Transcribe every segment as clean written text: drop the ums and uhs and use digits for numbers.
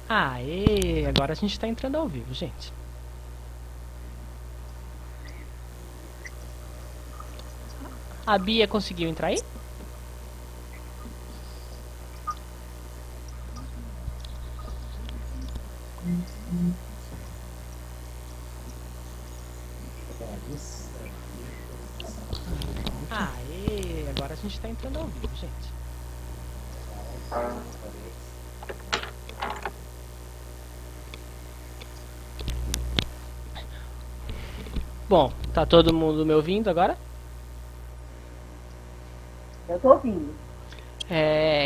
Aê, agora a gente tá entrando ao vivo, gente. A Bia conseguiu entrar aí? Aê, agora a gente tá entrando ao vivo, gente. Bom, tá todo mundo me ouvindo agora? Eu tô ouvindo.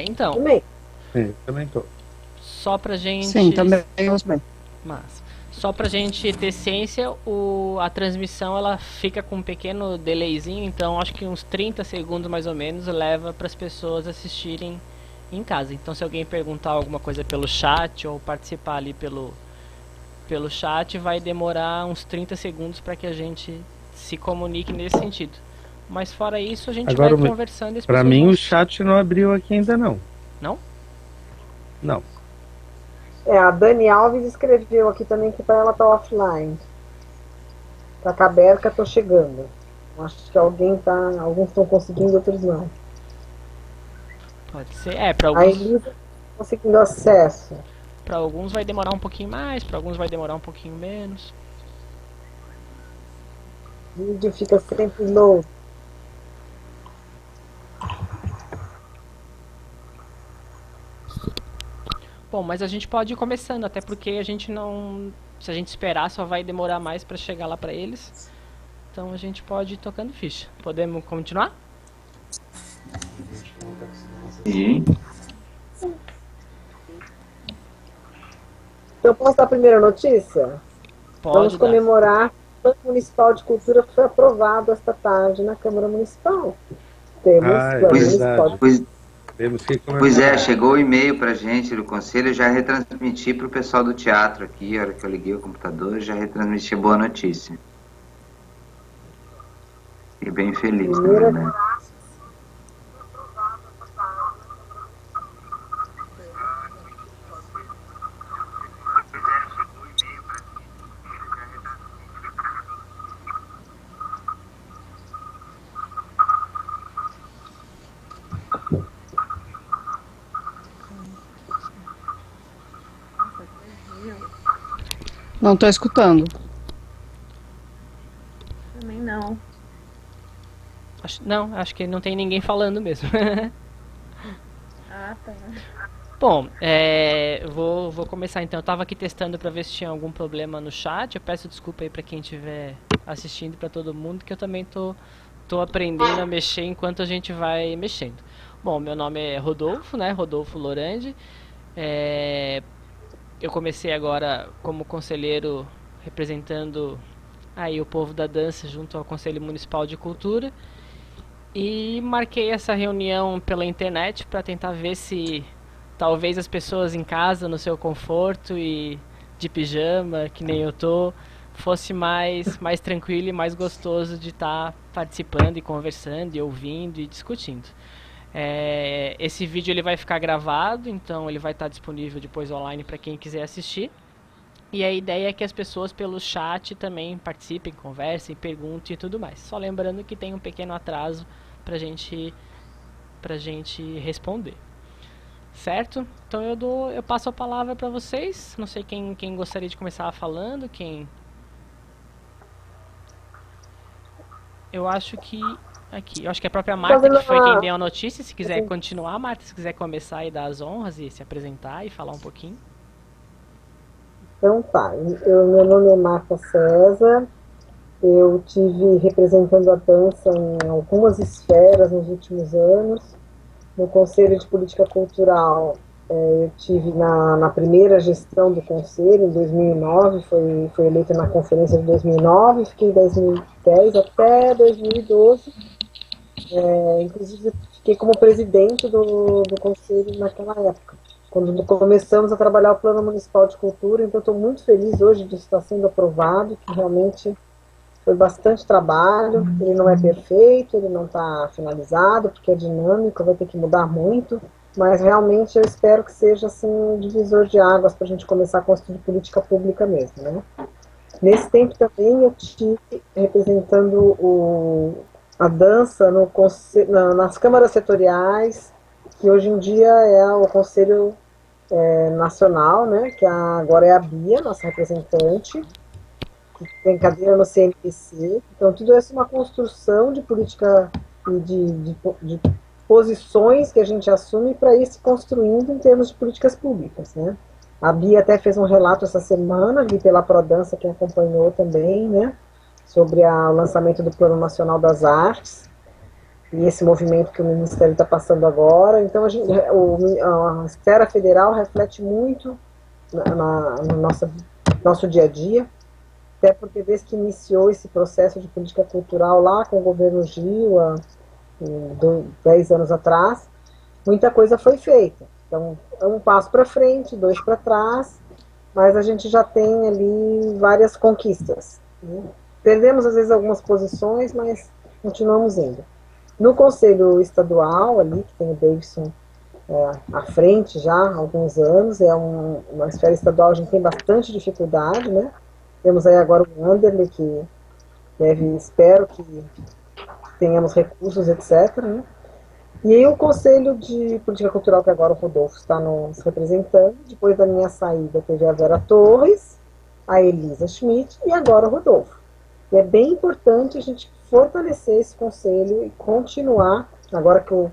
Então, Também. Sim, também tô. só pra gente... Sim, também ouço bem. Mas, só pra gente ter ciência, a transmissão ela fica com um pequeno delayzinho, então acho que uns 30 segundos mais ou menos leva para as pessoas assistirem em casa. Então se alguém perguntar alguma coisa pelo chat ou participar ali pelo chat, vai demorar uns 30 segundos para que a gente se comunique nesse sentido. Mas fora isso, a gente Agora, vai conversando e as pra pessoas mim vão... o chat não abriu aqui ainda não. Não? Não. A Dani Alves escreveu aqui também que para ela tá offline. Tá com a Berca, tô chegando. Acho que alguns estão conseguindo, outros não. Pode ser. Para A alguns, Elisa tá conseguindo acesso. para alguns vai demorar um pouquinho mais, para alguns vai demorar um pouquinho menos. O vídeo fica sempre low. Bom, mas a gente pode ir começando, até porque a gente não... Se a gente esperar, só vai demorar mais para chegar lá para eles. Então a gente pode ir tocando ficha. Podemos continuar? Sim. Então, posso dar a primeira notícia? Vamos Pode dar. comemorar que o Plano Municipal de Cultura foi aprovado esta tarde na Câmara Municipal. Temos Plano Municipal de Pois, Temos que pois é, chegou o e-mail pra gente do conselho, eu já retransmiti pro pessoal do teatro aqui, a hora que eu liguei o computador, já retransmiti a boa notícia. Fiquei bem feliz, na verdade. Não tô escutando. Também não. Acho que não tem ninguém falando mesmo. Ah, tá. Bom, vou começar então. Eu tava aqui testando para ver se tinha algum problema no chat. Eu peço desculpa aí para quem estiver assistindo, para todo mundo, que eu também tô aprendendo a mexer enquanto a gente vai mexendo. Bom, meu nome é Rodolfo, né? Rodolfo Lorandi. Eu comecei agora como conselheiro representando aí o povo da dança junto ao Conselho Municipal de Cultura. E marquei essa reunião pela internet para tentar ver se talvez as pessoas em casa, no seu conforto e de pijama, que nem eu tô, fosse mais tranquilo e mais gostoso de estar participando e conversando e ouvindo e discutindo. Esse vídeo ele vai ficar gravado, então ele vai estar disponível depois online para quem quiser assistir. E a ideia é que as pessoas pelo chat também participem, conversem, perguntem e tudo mais. Só lembrando que tem um pequeno atraso pra gente responder. Certo? Então eu passo a palavra para vocês. Não sei quem gostaria de começar falando, quem... Eu acho que a própria Marta, que foi quem deu a notícia. Se quiser continuar, Marta, se quiser começar e dar as honras e se apresentar e falar um pouquinho. Então tá, meu nome é Marta César, eu tive representando a dança em algumas esferas nos últimos anos. No Conselho de Política Cultural, eu tive na primeira gestão do Conselho, em 2009, foi eleita na conferência de 2009, fiquei em 2010 até 2012, inclusive fiquei como presidente do Conselho naquela época, quando começamos a trabalhar o Plano Municipal de Cultura. Então estou muito feliz hoje de estar sendo aprovado, que realmente foi bastante trabalho, ele não é perfeito, ele não está finalizado, porque é dinâmico, vai ter que mudar muito, mas realmente eu espero que seja assim, um divisor de águas para a gente começar a construir política pública mesmo, né? Nesse tempo também eu estive representando a dança nas câmaras setoriais, que hoje em dia é o Conselho Nacional, né, que agora é a Bia, nossa representante, que tem cadeira no CNPC. Então, tudo isso é uma construção de política e de posições que a gente assume para ir se construindo em termos de políticas públicas, né? A Bia até fez um relato essa semana, ali pela Prodança, que acompanhou também, né, sobre o lançamento do Plano Nacional das Artes e esse movimento que o Ministério está passando agora. Então, a esfera federal reflete muito no nosso dia a dia, até porque desde que iniciou esse processo de política cultural lá com o governo Gil, há 10 anos atrás, muita coisa foi feita. Então, é um passo para frente, 2 para trás, mas a gente já tem ali várias conquistas, né? Perdemos, às vezes, algumas posições, mas continuamos indo. No Conselho Estadual, ali, que tem o Davidson à frente já há alguns anos, é uma esfera estadual, a gente tem bastante dificuldade, né? Temos aí agora o Anderle, que espero que tenhamos recursos, etc., né? E aí o Conselho de Política Cultural, que agora o Rodolfo está nos representando, depois da minha saída teve a Vera Torres, a Elisa Schmidt e agora o Rodolfo. E é bem importante a gente fortalecer esse conselho e continuar, agora que o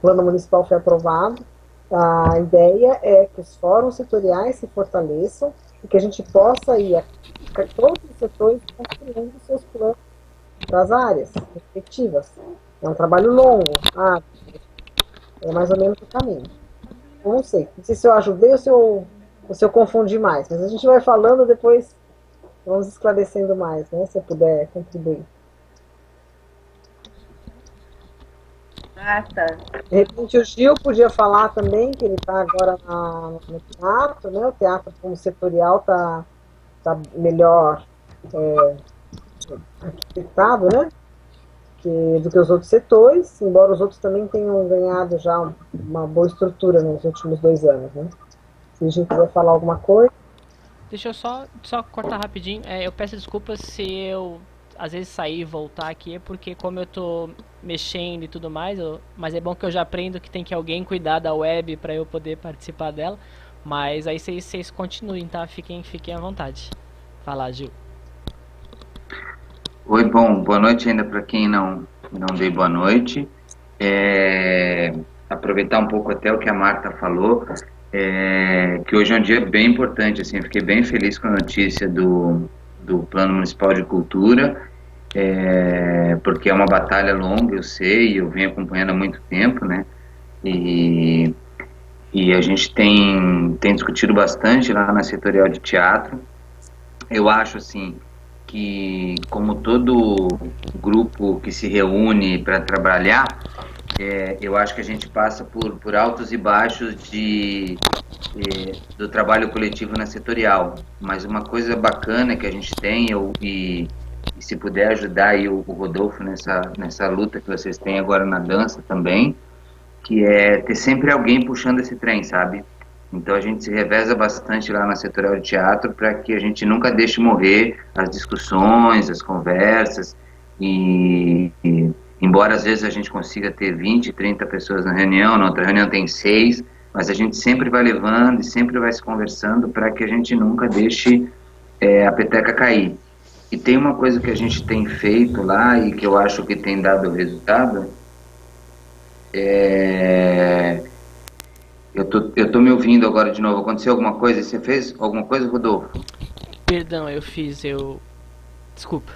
Plano Municipal foi aprovado, a ideia é que os fóruns setoriais se fortaleçam e que a gente possa ir a todos os setores construindo seus planos das áreas respectivas. É um trabalho longo, é mais ou menos o caminho. Eu não sei se eu ajudei ou se eu confundi mais, mas a gente vai falando, depois vamos esclarecendo mais, né, se eu puder contribuir. Tá. De repente o Gil podia falar também, que ele está agora no teatro, né? O teatro como setorial está melhor arquitetado, né? Do que os outros setores, embora os outros também tenham ganhado já uma boa estrutura nos últimos 2 anos, né? Se a gente quiser falar alguma coisa. Deixa eu só cortar rapidinho. Eu peço desculpas se eu às vezes sair e voltar aqui, porque como eu tô mexendo e tudo mais, mas é bom que eu já aprendo que tem que alguém cuidar da web para eu poder participar dela. Mas aí vocês continuem, tá? Fiquem à vontade. Fala, Gil. Oi, boa noite ainda para quem não dei boa noite. Aproveitar um pouco até o que a Marta falou, que hoje é um dia bem importante, assim, eu fiquei bem feliz com a notícia do Plano Municipal de Cultura, porque é uma batalha longa, eu sei, eu venho acompanhando há muito tempo, né, e a gente tem discutido bastante lá na setorial de teatro. Eu acho, assim, que como todo grupo que se reúne para trabalhar, eu acho que a gente passa por altos e baixos do trabalho coletivo na setorial, mas uma coisa bacana que a gente tem, e se puder ajudar aí o Rodolfo nessa luta que vocês têm agora na dança também, que é ter sempre alguém puxando esse trem, sabe? Então a gente se reveza bastante lá na setorial de teatro para que a gente nunca deixe morrer as discussões, as conversas, e embora às vezes a gente consiga ter 20, 30 pessoas na reunião, na outra reunião tem 6, mas a gente sempre vai levando e sempre vai se conversando para que a gente nunca deixe a peteca cair. E tem uma coisa que a gente tem feito lá e que eu acho que tem dado resultado, eu tô me ouvindo agora de novo. Aconteceu alguma coisa? Você fez alguma coisa, Rodolfo? Perdão, desculpa.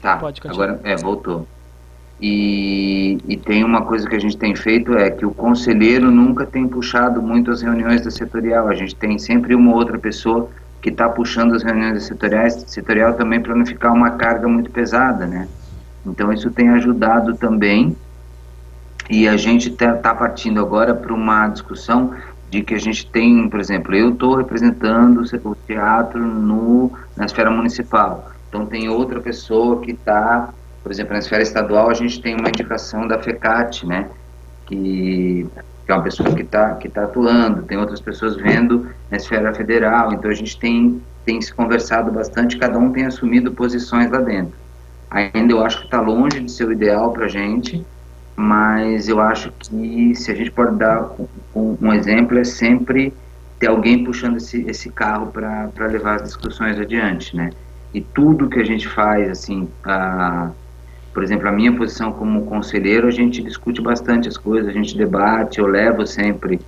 Tá, pode continuar. Agora voltou. E tem uma coisa que a gente tem feito, que o conselheiro nunca tem puxado muito as reuniões da setorial. A gente tem sempre uma outra pessoa que está puxando as reuniões da setorial também, para não ficar uma carga muito pesada, né? Então isso tem ajudado também. E a gente está partindo agora para uma discussão de que a gente tem, por exemplo, eu estou representando o teatro na esfera municipal. Então tem outra pessoa que está, por exemplo, na esfera estadual a gente tem uma indicação da FECAT, né? Que é uma pessoa que tá atuando, tem outras pessoas vendo na esfera federal, então a gente tem se conversado bastante, cada um tem assumido posições lá dentro. Ainda eu acho que está longe de ser o ideal para a gente, mas eu acho que se a gente pode dar um exemplo, é sempre ter alguém puxando esse carro para levar as discussões adiante, né? E tudo que a gente faz, assim, por exemplo, a minha posição como conselheiro, a gente discute bastante as coisas, a gente debate, eu levo sempre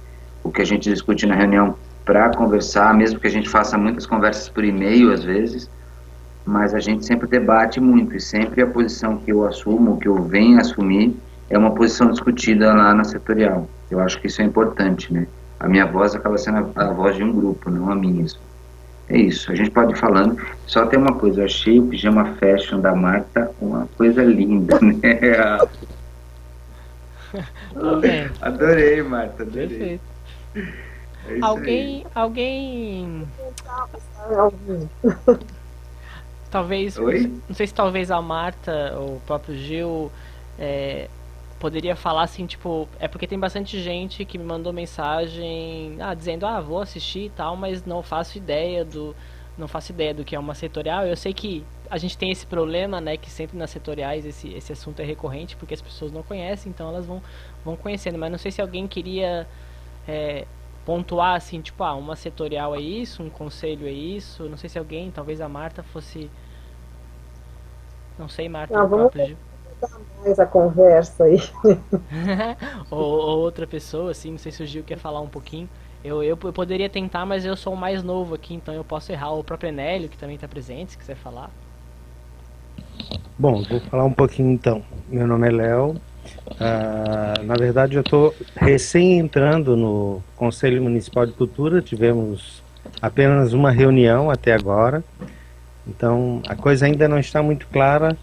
o que a gente discute na reunião para conversar, mesmo que a gente faça muitas conversas por e-mail às vezes, mas a gente sempre debate muito, e sempre a posição que eu assumo, que eu venho assumir, é uma posição discutida lá na setorial. Eu acho que isso é importante, né? A minha voz acaba sendo a voz de um grupo, não a minha. É isso, a gente pode ir falando. Só tem uma coisa, eu achei o pijama fashion da Marta uma coisa linda, né? Adorei, Marta, adorei. Perfeito. É isso Alguém talvez, Oi? não sei se talvez a Marta ou o próprio Gil poderia falar assim, tipo, é porque tem bastante gente que me mandou mensagem dizendo, vou assistir e tal, mas não faço ideia do que é uma setorial. Eu sei que a gente tem esse problema, né, que sempre nas setoriais esse assunto é recorrente, porque as pessoas não conhecem, então elas vão conhecendo, mas não sei se alguém queria pontuar assim, tipo, uma setorial é isso, um conselho é isso. Não sei se alguém, talvez a Marta fosse, não sei, Marta, Não, o vamos próprio Gil. mais a conversa aí. ou outra pessoa, assim, não sei se o Gil quer falar um pouquinho. Eu poderia tentar, mas eu sou o mais novo aqui, então eu posso errar. O próprio Enélio, que também está presente, se quiser falar. Bom, vou falar um pouquinho então. Meu nome é Léo. Na verdade, eu estou recém entrando no Conselho Municipal de Cultura. Tivemos apenas uma reunião até agora. Então, a coisa ainda não está muito clara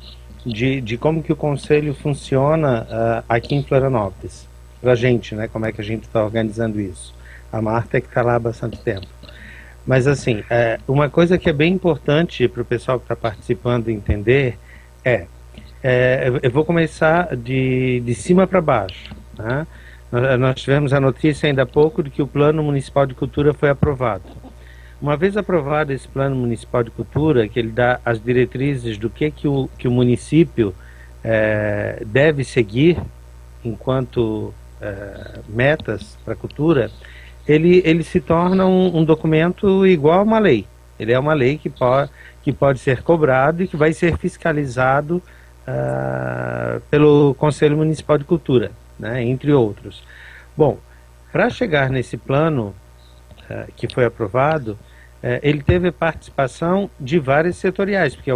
de como que o Conselho funciona aqui em Florianópolis. Para a gente, né? Como é que a gente está organizando isso. A Marta é que está lá há bastante tempo. Mas, assim, uma coisa que é bem importante para o pessoal que está participando entender eu vou começar de cima para baixo. Né? Nós tivemos a notícia ainda há pouco de que o Plano Municipal de Cultura foi aprovado. Uma vez aprovado esse Plano Municipal de Cultura, que ele dá as diretrizes do que o município deve seguir enquanto metas para a cultura, ele se torna um documento igual a uma lei. Ele é uma lei que pode ser cobrado e que vai ser fiscalizado pelo Conselho Municipal de Cultura, né, entre outros. Bom, para chegar nesse plano que foi aprovado, ele teve participação de várias setoriais, porque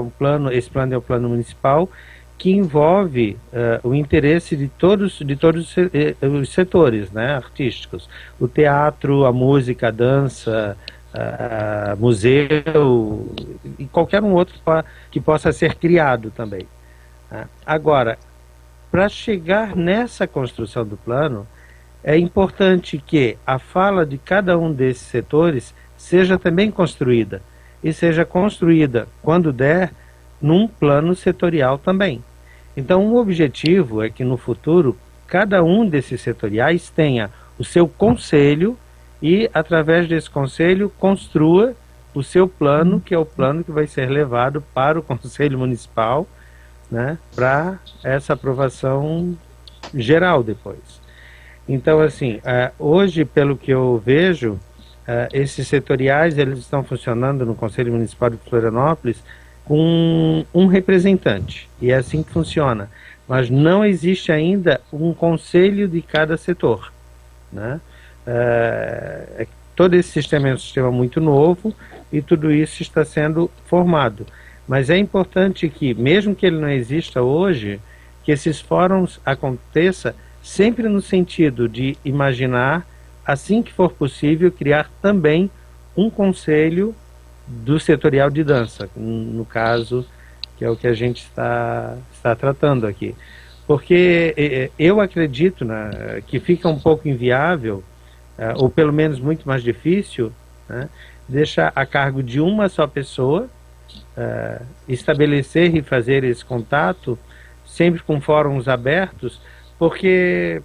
esse plano é o plano municipal que envolve o interesse de todos os setores, né, artísticos. O teatro, a música, a dança, museu e qualquer um outro que possa ser criado também. Agora, para chegar nessa construção do plano, é importante que a fala de cada um desses setores seja também construída, e seja construída, quando der, num plano setorial também. Então, o objetivo é que no futuro, cada um desses setoriais tenha o seu conselho e, através desse conselho, construa o seu plano, que é o plano que vai ser levado para o Conselho Municipal, né, para essa aprovação geral depois. Então, assim, hoje, pelo que eu vejo, esses setoriais, eles estão funcionando no Conselho Municipal de Florianópolis com um representante, e é assim que funciona. Mas não existe ainda um conselho de cada setor, né? Todo esse sistema é um sistema muito novo e tudo isso está sendo formado. Mas é importante que, mesmo que ele não exista hoje, que esses fóruns aconteçam sempre no sentido de imaginar, assim que for possível, criar também um conselho do setorial de dança, no caso, que é o que a gente está tratando aqui. Porque eu acredito, né, que fica um pouco inviável, ou pelo menos muito mais difícil, né, deixar a cargo de uma só pessoa estabelecer e fazer esse contato, sempre com fóruns abertos, porque,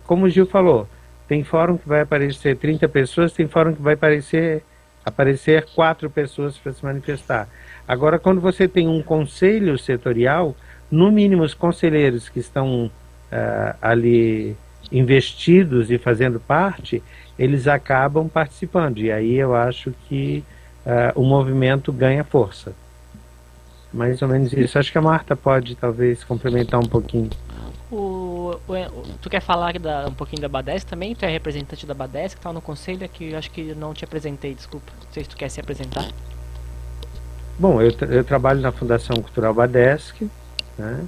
como o Gil falou, tem fórum que vai aparecer 30 pessoas, tem fórum que vai aparecer 4 pessoas para se manifestar. Agora, quando você tem um conselho setorial, no mínimo os conselheiros que estão ali investidos e fazendo parte, eles acabam participando, e aí eu acho que o movimento ganha força. Mais ou menos isso. Acho que a Marta pode talvez complementar um pouquinho. Tu quer falar um pouquinho da Badesc também? Tu é representante da Badesc, que está no conselho, é que eu acho que não te apresentei, desculpa. Não sei se tu quer se apresentar. Bom, eu trabalho na Fundação Cultural Badesc, né?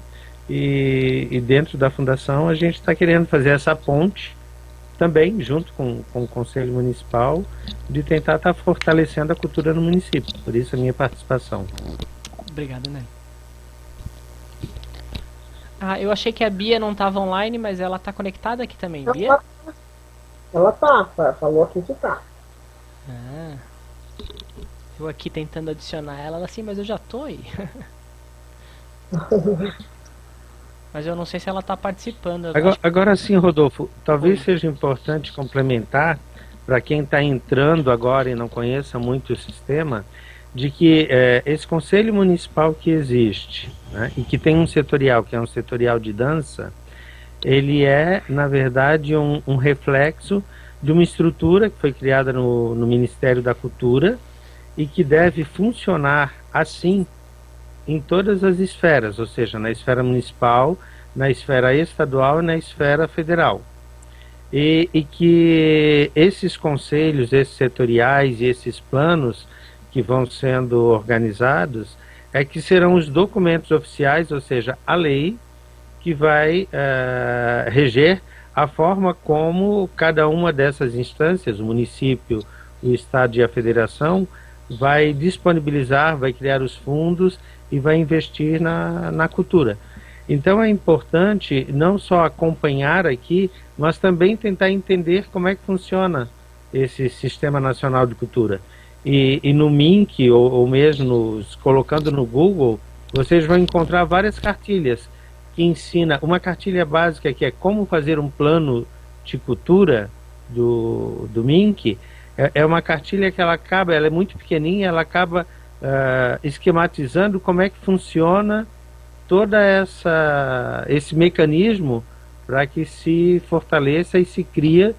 E dentro da Fundação a gente está querendo fazer essa ponte também, junto com o Conselho Municipal, de tentar estar fortalecendo a cultura no município. Por isso a minha participação. Obrigado, né? Eu achei que a Bia não estava online, mas ela está conectada aqui também. Bia? Ela falou aqui que tá. Eu aqui tentando adicionar ela assim, mas eu já tô aí. Mas eu não sei se ela está participando. Agora sim, Rodolfo, talvez seja importante complementar, para quem está entrando agora e não conheça muito o sistema, de que esse Conselho Municipal que existe, né, e que tem um setorial, que é um setorial de dança, ele é, na verdade, um reflexo de uma estrutura que foi criada no Ministério da Cultura e que deve funcionar assim em todas as esferas, ou seja, na esfera municipal, na esfera estadual e na esfera federal. E que esses conselhos, esses setoriais e esses planos que vão sendo organizados, que serão os documentos oficiais, ou seja, a lei que vai reger a forma como cada uma dessas instâncias, o município, o estado e a federação, vai disponibilizar, vai criar os fundos e vai investir na cultura. Então é importante não só acompanhar aqui, mas também tentar entender como é que funciona esse Sistema Nacional de Cultura. E no MINC, ou mesmo colocando no Google, vocês vão encontrar várias cartilhas que ensina, uma cartilha básica que é como fazer um plano de cultura do MINC, é uma cartilha que ela é muito pequenininha, ela acaba esquematizando como é que funciona toda esse mecanismo para que se fortaleça e se crie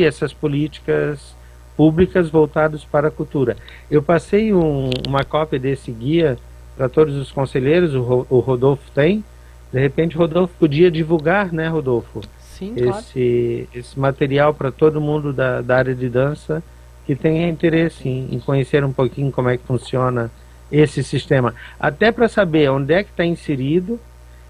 essas políticas públicas voltadas para a cultura. Eu passei uma cópia desse guia para todos os conselheiros, o Rodolfo tem. De repente, Rodolfo podia divulgar, né, Rodolfo? Sim, claro. Esse material para todo mundo da área de dança que tenha interesse em conhecer um pouquinho como é que funciona esse sistema. Até para saber onde é que está inserido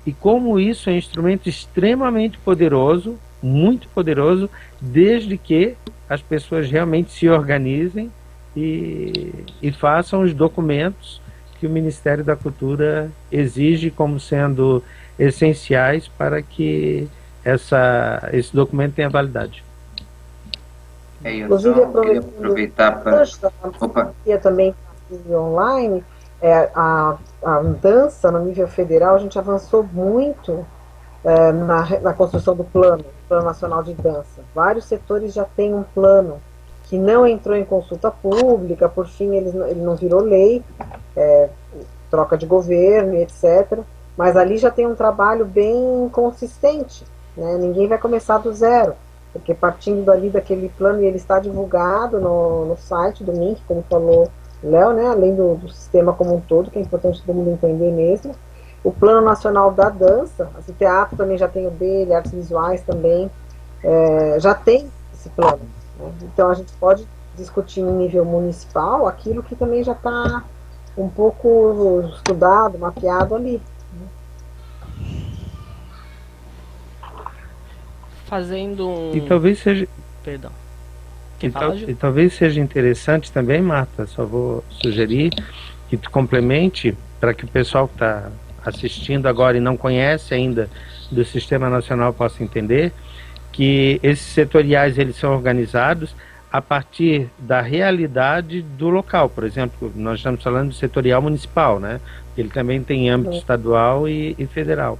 e como isso é um instrumento extremamente poderoso, muito poderoso, desde que as pessoas realmente se organizem e façam os documentos que o Ministério da Cultura exige como sendo essenciais para que esse documento tenha validade. Eu só queria aproveitar para... Opa! E também online, a dança no nível federal, a gente avançou muito na construção do Plano Nacional de Dança. Vários setores já têm um plano que não entrou em consulta pública, por fim ele não virou lei, troca de governo, etc. Mas ali já tem um trabalho bem consistente, né? Ninguém vai começar do zero, porque partindo dali daquele plano, e ele está divulgado no site do MINC, como falou o Léo, né? Além do sistema como um todo, que é importante todo mundo entender mesmo. O Plano Nacional da Dança, o teatro também já tem o dele, artes visuais também, já tem esse plano, né? Então a gente pode discutir em nível municipal aquilo que também já está um pouco estudado, mapeado ali. Fazendo um... E talvez seja... Perdão. E talvez seja interessante também, Marta, só vou sugerir que tu complemente, para que o pessoal que está assistindo agora e não conhece ainda do Sistema Nacional possa entender, que esses setoriais eles são organizados a partir da realidade do local. Por exemplo, nós estamos falando do setorial municipal, né? Ele também tem âmbito estadual e federal.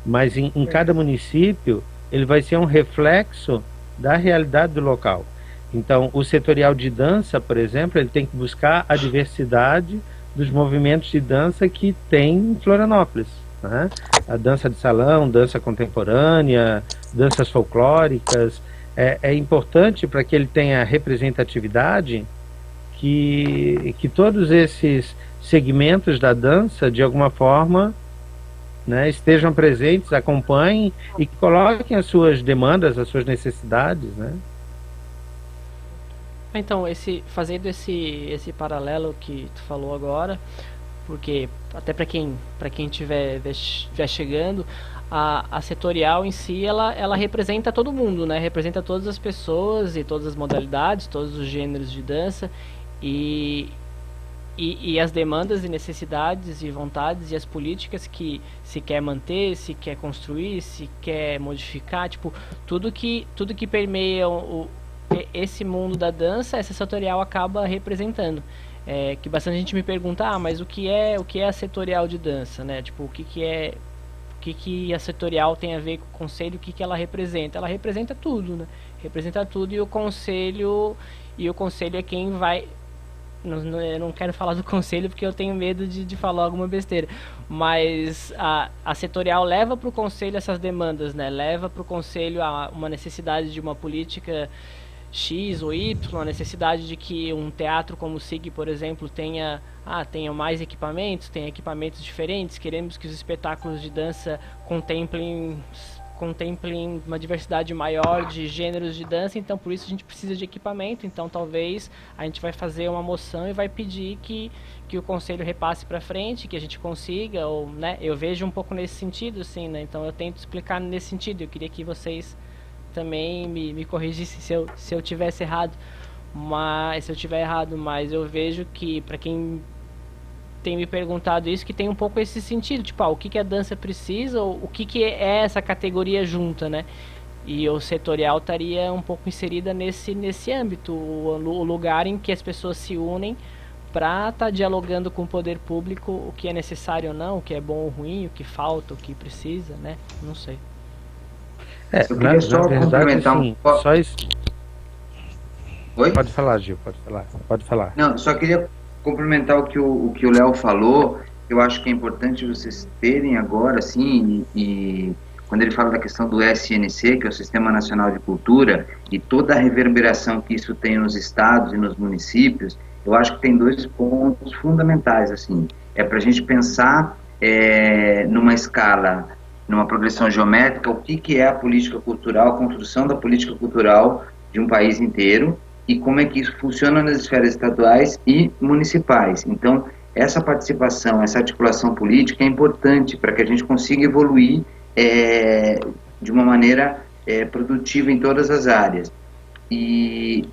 Mas em cada município, ele vai ser um reflexo da realidade do local. Então, o setorial de dança, por exemplo, ele tem que buscar a diversidade dos movimentos de dança que tem em Florianópolis, né? A dança de salão, dança contemporânea, danças folclóricas. É importante para que ele tenha representatividade que todos esses segmentos da dança, de alguma forma, né, estejam presentes, acompanhem e coloquem as suas demandas, as suas necessidades, né? Então, fazendo esse paralelo que tu falou agora, porque até para quem estiver chegando, a setorial em si, ela representa todo mundo, né? Representa todas as pessoas e todas as modalidades, todos os gêneros de dança e as demandas e necessidades e vontades e as políticas que se quer manter, se quer construir, se quer modificar, tipo, tudo que permeia esse mundo da dança, essa setorial acaba representando. Que bastante gente me pergunta, mas o que é a setorial de dança, né? Tipo, o que a setorial tem a ver com o conselho, o que ela representa? Ela representa tudo, né? Representa tudo, e o conselho é quem vai... Eu não quero falar do conselho porque eu tenho medo de falar alguma besteira, mas a setorial leva para o conselho essas demandas, né? Leva para o conselho uma necessidade de uma política X ou Y, a necessidade de que um teatro como o SIG, por exemplo, tenha mais equipamentos, tenha equipamentos diferentes. Queremos que os espetáculos de dança contemplem uma diversidade maior de gêneros de dança, então por isso a gente precisa de equipamento. Então talvez a gente vai fazer uma moção e vai pedir que o conselho repasse para frente, que a gente consiga, ou, né, eu vejo um pouco nesse sentido, assim, né? Então eu tento explicar nesse sentido. Eu queria que vocês também me corrigissem se eu tivesse errado, mas se eu tiver errado, mas eu vejo que, para quem tem me perguntado isso, que tem um pouco esse sentido, tipo, o que a dança precisa, ou o que é essa categoria junta, né? E o setorial estaria um pouco inserida nesse âmbito, o lugar em que as pessoas se unem para estar dialogando com o poder público, o que é necessário ou não, o que é bom ou ruim, o que falta, o que precisa, né? Não sei. Eu queria só complementar assim, só isso. Oi? Pode falar, Gil, pode falar. Não, só queria complementar o que o Léo falou. Eu acho que é importante vocês terem agora, assim, e quando ele fala da questão do SNC, que é o Sistema Nacional de Cultura, e toda a reverberação que isso tem nos estados e nos municípios, eu acho que tem dois pontos fundamentais, assim. É para a gente pensar numa escala, numa progressão geométrica, o que é a política cultural, a construção da política cultural de um país inteiro, e como é que isso funciona nas esferas estaduais e municipais. Então, essa participação, essa articulação política é importante para que a gente consiga evoluir de uma maneira produtiva em todas as áreas. E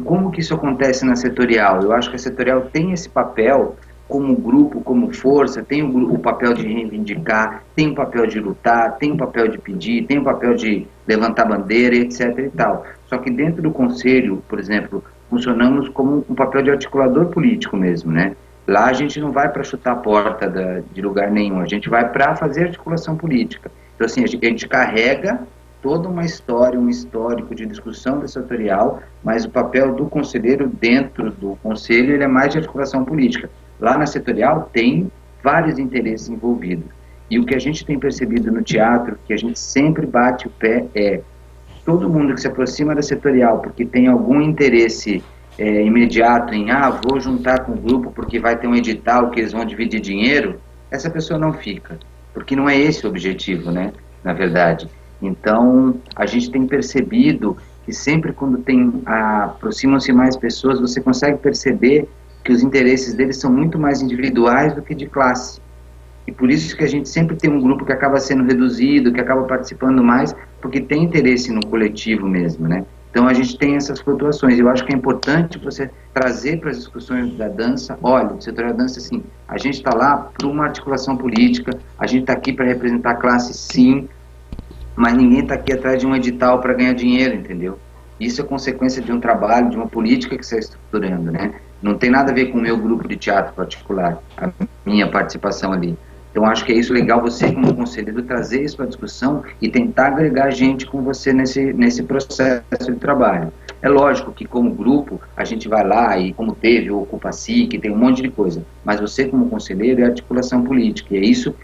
como que isso acontece na setorial? Eu acho que a setorial tem esse papel como grupo, como força, tem o papel de reivindicar, tem o papel de lutar, tem o papel de pedir, tem o papel de levantar bandeira, etc. e tal. Só que dentro do conselho, por exemplo, funcionamos como um papel de articulador político mesmo, né? Lá a gente não vai para chutar a porta de lugar nenhum, a gente vai para fazer articulação política. Então, assim, a gente carrega toda uma história, um histórico de discussão da setorial, mas o papel do conselheiro dentro do conselho, ele é mais de articulação política. Lá na setorial tem vários interesses envolvidos. E o que a gente tem percebido no teatro, que a gente sempre bate o pé, todo mundo que se aproxima da setorial porque tem algum interesse imediato em, vou juntar com o grupo porque vai ter um edital que eles vão dividir dinheiro, essa pessoa não fica. Porque não é esse o objetivo, né? Na verdade. Então, a gente tem percebido que sempre quando aproximam-se mais pessoas, você consegue perceber que os interesses deles são muito mais individuais do que de classe. E por isso que a gente sempre tem um grupo que acaba sendo reduzido, que acaba participando mais, porque tem interesse no coletivo mesmo, né? Então a gente tem essas flutuações. Eu acho que é importante você trazer para as discussões da dança, olha, o setor da dança, assim, a gente está lá para uma articulação política, a gente está aqui para representar a classe, sim, mas ninguém está aqui atrás de um edital para ganhar dinheiro, entendeu? Isso é consequência de um trabalho, de uma política que você está estruturando, né? Não tem nada a ver com o meu grupo de teatro particular, a minha participação ali. Então, acho que é isso legal, você como conselheiro, trazer isso para a discussão e tentar agregar gente com você nesse processo de trabalho. É lógico que, como grupo, a gente vai lá e, como teve o Ocupa-Si, tem um monte de coisa, mas você, como conselheiro, é articulação política, e é isso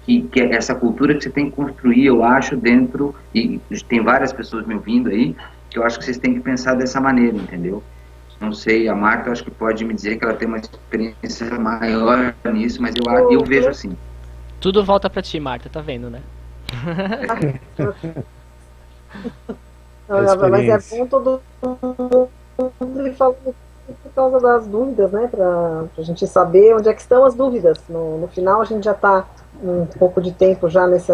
que é essa cultura que você tem que construir, eu acho, dentro, e tem várias pessoas me ouvindo aí, que eu acho que vocês têm que pensar dessa maneira, entendeu? Não sei, a Marta acho que pode me dizer que ela tem uma experiência maior nisso, mas eu vejo assim. Tudo volta pra ti, Marta, tá vendo, né? Mas é bom todo mundo ir falando por causa das dúvidas, né? Pra gente saber onde é que estão as dúvidas. No final a gente já está um pouco de tempo já nisso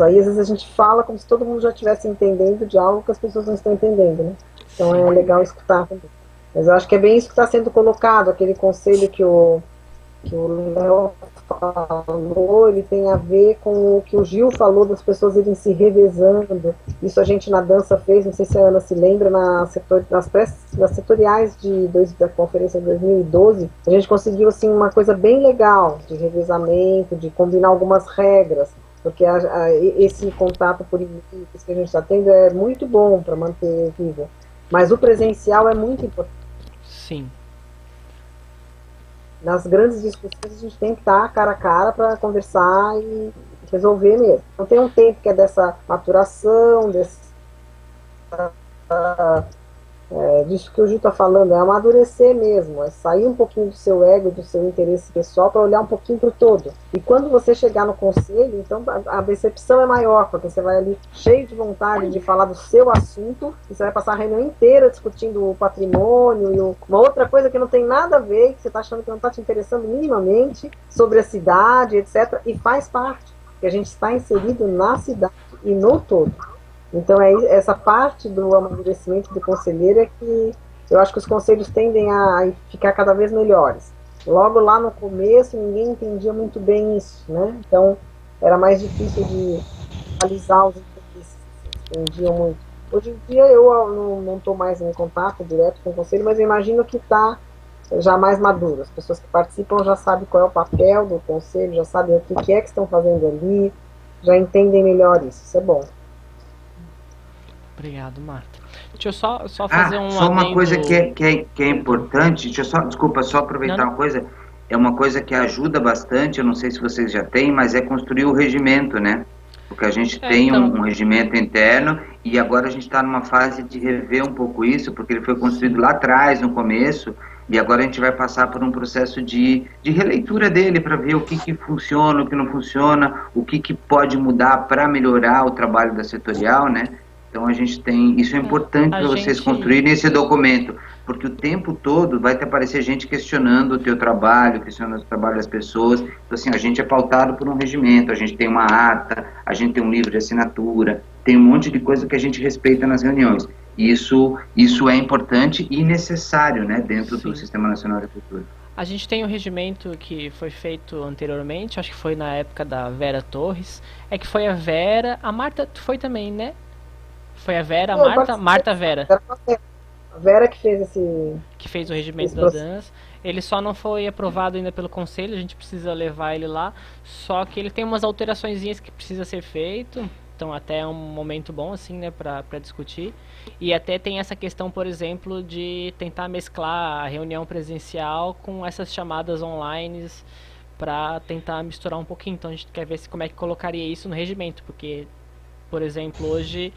aí. Às vezes a gente fala como se todo mundo já estivesse entendendo de algo que as pessoas não estão entendendo, né? Então é legal escutar também. Mas eu acho que é bem isso que está sendo colocado, aquele conselho que o Léo falou, ele tem a ver com o que o Gil falou das pessoas irem se revezando. Isso a gente na dança fez, não sei se a Ana se lembra, nas setoriais da conferência de 2012, a gente conseguiu assim, uma coisa bem legal de revezamento, de combinar algumas regras, porque esse contato por e-mail que a gente está tendo é muito bom para manter vivo. Mas o presencial é muito importante. Sim. Nas grandes discussões a gente tem que estar cara a cara para conversar e resolver mesmo. Então tem um tempo que é dessa maturação, disso que o Gil está falando, é amadurecer mesmo, é sair um pouquinho do seu ego, do seu interesse pessoal para olhar um pouquinho para o todo. E quando você chegar no conselho, então a decepção é maior, porque você vai ali cheio de vontade de falar do seu assunto, e você vai passar a reunião inteira discutindo o patrimônio e uma outra coisa que não tem nada a ver, que você está achando que não está te interessando minimamente, sobre a cidade, etc. E faz parte, que a gente está inserido na cidade e no todo. Então, essa parte do amadurecimento do conselheiro é que eu acho que os conselhos tendem a ficar cada vez melhores. Logo lá no começo, ninguém entendia muito bem isso, né? Então, era mais difícil de analisar os interesses, entendiam muito. Hoje em dia, eu não estou mais em contato direto com o conselho, mas eu imagino que está já mais maduro. As pessoas que participam já sabem qual é o papel do conselho, já sabem o que é que estão fazendo ali, já entendem melhor isso. Isso é bom. Obrigado, Marta. Deixa eu só fazer só uma coisa que é importante, desculpa, só aproveitar uma coisa, é uma coisa que ajuda bastante, eu não sei se vocês já têm, mas é construir o regimento, né? Porque a gente tem um regimento interno e agora a gente está numa fase de rever um pouco isso, porque ele foi construído lá atrás, no começo, e agora a gente vai passar por um processo de releitura dele para ver o que funciona, o que não funciona, o que pode mudar para melhorar o trabalho da setorial, né? Então a gente tem, isso é importante para vocês construírem esse documento, porque o tempo todo vai te aparecer gente questionando o teu trabalho, questionando o trabalho das pessoas. Então assim, a gente é pautado por um regimento, a gente tem uma ata, a gente tem um livro de assinatura, tem um monte de coisa que a gente respeita nas reuniões. Isso é importante e necessário, né, dentro do Sistema Nacional de Cultura. A gente tem um regimento que foi feito anteriormente, acho que foi na época da Vera Torres, é que foi a Vera, a Marta foi também, né? Foi a Vera, a Marta Vera. A Vera que fez que fez o regimento da dança. Ele só não foi aprovado ainda pelo conselho, a gente precisa levar ele lá. Só que ele tem umas alteraçõezinhas que precisa ser feito. Então até é um momento bom assim, né, para discutir. E até tem essa questão, por exemplo, de tentar mesclar a reunião presencial com essas chamadas online para tentar misturar um pouquinho. Então a gente quer ver como é que colocaria isso no regimento, porque, por exemplo, hoje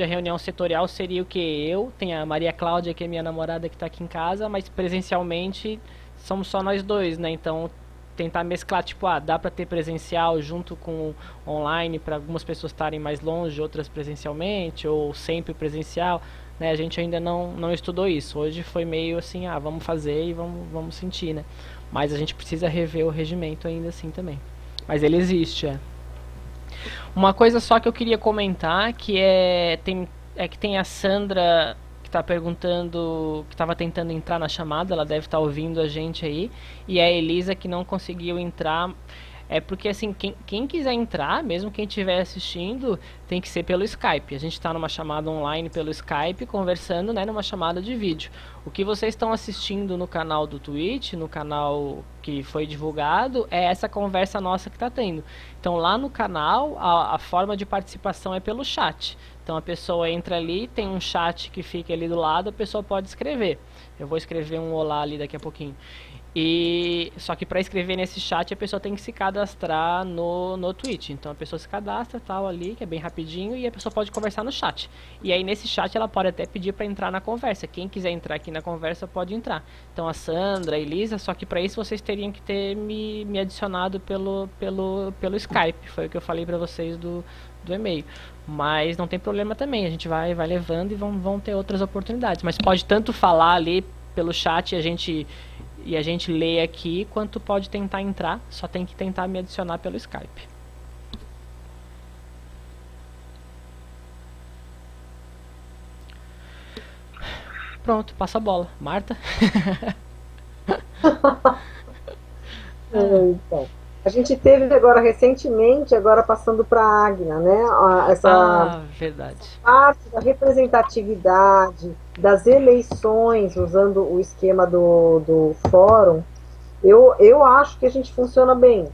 a reunião setorial seria o que? Tem a Maria Cláudia, que é minha namorada, que está aqui em casa, mas presencialmente somos só nós dois, né? Então tentar mesclar, tipo, dá para ter presencial junto com online para algumas pessoas estarem mais longe, outras presencialmente, ou sempre presencial, né? A gente ainda não estudou isso. Hoje foi meio assim, vamos fazer e vamos sentir, né? Mas a gente precisa rever o regimento ainda assim também. Mas ele existe, Uma coisa só que eu queria comentar, que que tem a Sandra que está perguntando, que estava tentando entrar na chamada, ela deve estar ouvindo a gente aí, e a Elisa que não conseguiu entrar. É porque assim, quem quiser entrar, mesmo quem estiver assistindo, tem que ser pelo Skype. A gente está numa chamada online pelo Skype, conversando, né, numa chamada de vídeo. O que vocês estão assistindo no canal do Twitch, no canal que foi divulgado, é essa conversa nossa que está tendo. Então lá no canal, a forma de participação é pelo chat. Então a pessoa entra ali, tem um chat que fica ali do lado, a pessoa pode escrever. Eu vou escrever um olá ali daqui a pouquinho. E só que para escrever nesse chat a pessoa tem que se cadastrar no Twitch. Então a pessoa se cadastra tal ali, que é bem rapidinho, e a pessoa pode conversar no chat. E aí nesse chat ela pode até pedir para entrar na conversa. Quem quiser entrar aqui na conversa pode entrar. Então a Sandra, a Elisa, só que para isso vocês teriam que ter me adicionado pelo Skype. Foi o que eu falei para vocês do e-mail. Mas não tem problema também, a gente vai levando e vão ter outras oportunidades. Mas pode tanto falar ali pelo chat e a gente lê aqui, quanto pode tentar entrar, só tem que tentar me adicionar pelo Skype. Pronto, passa a bola. Marta? Então, a gente teve agora recentemente, agora passando para a Agna, né? Essa verdade. parte da representatividade, das eleições, usando o esquema do fórum, eu acho que a gente funciona bem.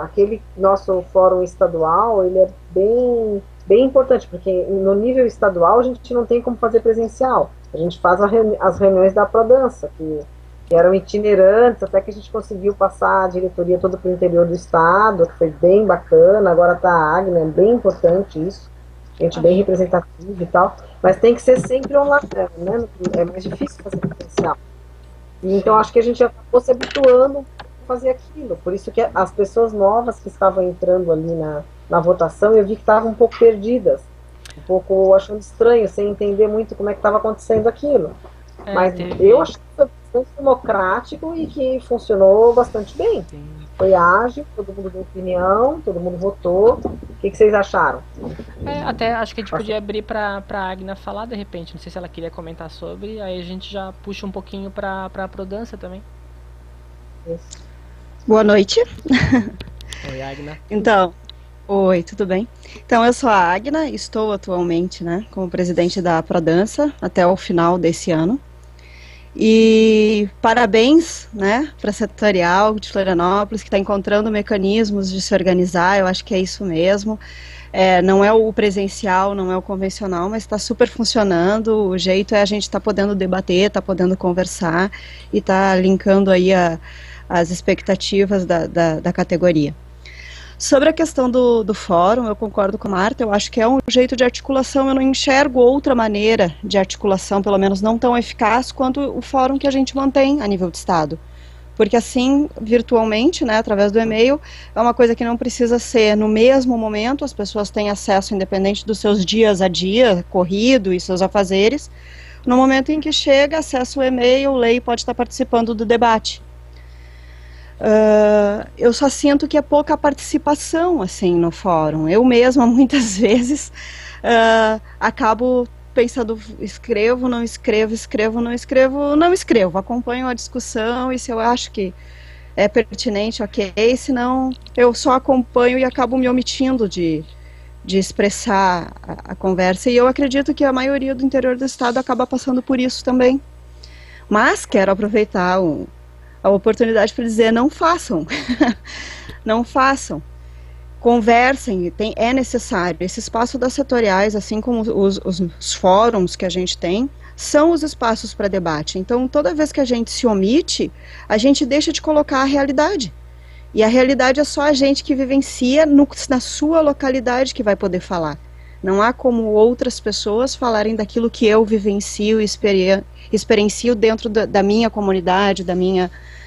Aquele nosso fórum estadual, ele é bem importante, porque no nível estadual a gente não tem como fazer presencial. A gente faz as reuniões da Prodança, que eram itinerantes, até que a gente conseguiu passar a diretoria toda para o interior do estado, que foi bem bacana. Agora está a Agna, é bem importante isso, gente bem representativa e tal, mas tem que ser sempre online, né? É mais difícil fazer presencial. E então acho que a gente já acabou se habituando a fazer aquilo, por isso que as pessoas novas que estavam entrando ali na votação, eu vi que estavam um pouco perdidas, um pouco achando estranho, sem entender muito como é que estava acontecendo aquilo. Mas eu acho que foi bastante democrático e que funcionou bastante bem. Sim. Foi ágil, todo mundo deu opinião, todo mundo votou. O que vocês acharam? Até acho que a gente podia abrir para a Agna falar de repente. Não sei se ela queria comentar sobre, aí a gente já puxa um pouquinho para a Prodança também. Isso. Boa noite. Oi, Agna. Então, oi, tudo bem? Então, eu sou a Agna, estou atualmente, né, como presidente da Prodança até o final desse ano. E parabéns, né, para a Setorial de Florianópolis, que está encontrando mecanismos de se organizar. Eu acho que é isso mesmo. Não é o presencial, não é o convencional, mas está super funcionando. O jeito é a gente estar podendo debater, estar podendo conversar e estar linkando aí as expectativas da categoria. Sobre a questão do fórum, eu concordo com a Marta, eu acho que é um jeito de articulação, eu não enxergo outra maneira de articulação, pelo menos não tão eficaz quanto o fórum que a gente mantém a nível de Estado. Porque assim, virtualmente, né, através do e-mail, é uma coisa que não precisa ser no mesmo momento, as pessoas têm acesso independente dos seus dias a dia, corrido e seus afazeres. No momento em que chega, acessa o e-mail, lê e pode estar participando do debate. Eu só sinto que é pouca participação assim no fórum. Eu mesma muitas vezes acabo pensando, escrevo, não escrevo, escrevo, não escrevo, não escrevo, acompanho a discussão e se eu acho que é pertinente, ok, senão eu só acompanho e acabo me omitindo de expressar a conversa, e eu acredito que a maioria do interior do estado acaba passando por isso também. Mas quero aproveitar a oportunidade para dizer, não façam, não façam, conversem, é necessário. Esse espaço das setoriais, assim como os fóruns que a gente tem, são os espaços para debate. Então, toda vez que a gente se omite, a gente deixa de colocar a realidade. E a realidade é só a gente que vivencia na sua localidade que vai poder falar. Não há como outras pessoas falarem daquilo que eu vivencio e experiencio dentro da minha comunidade,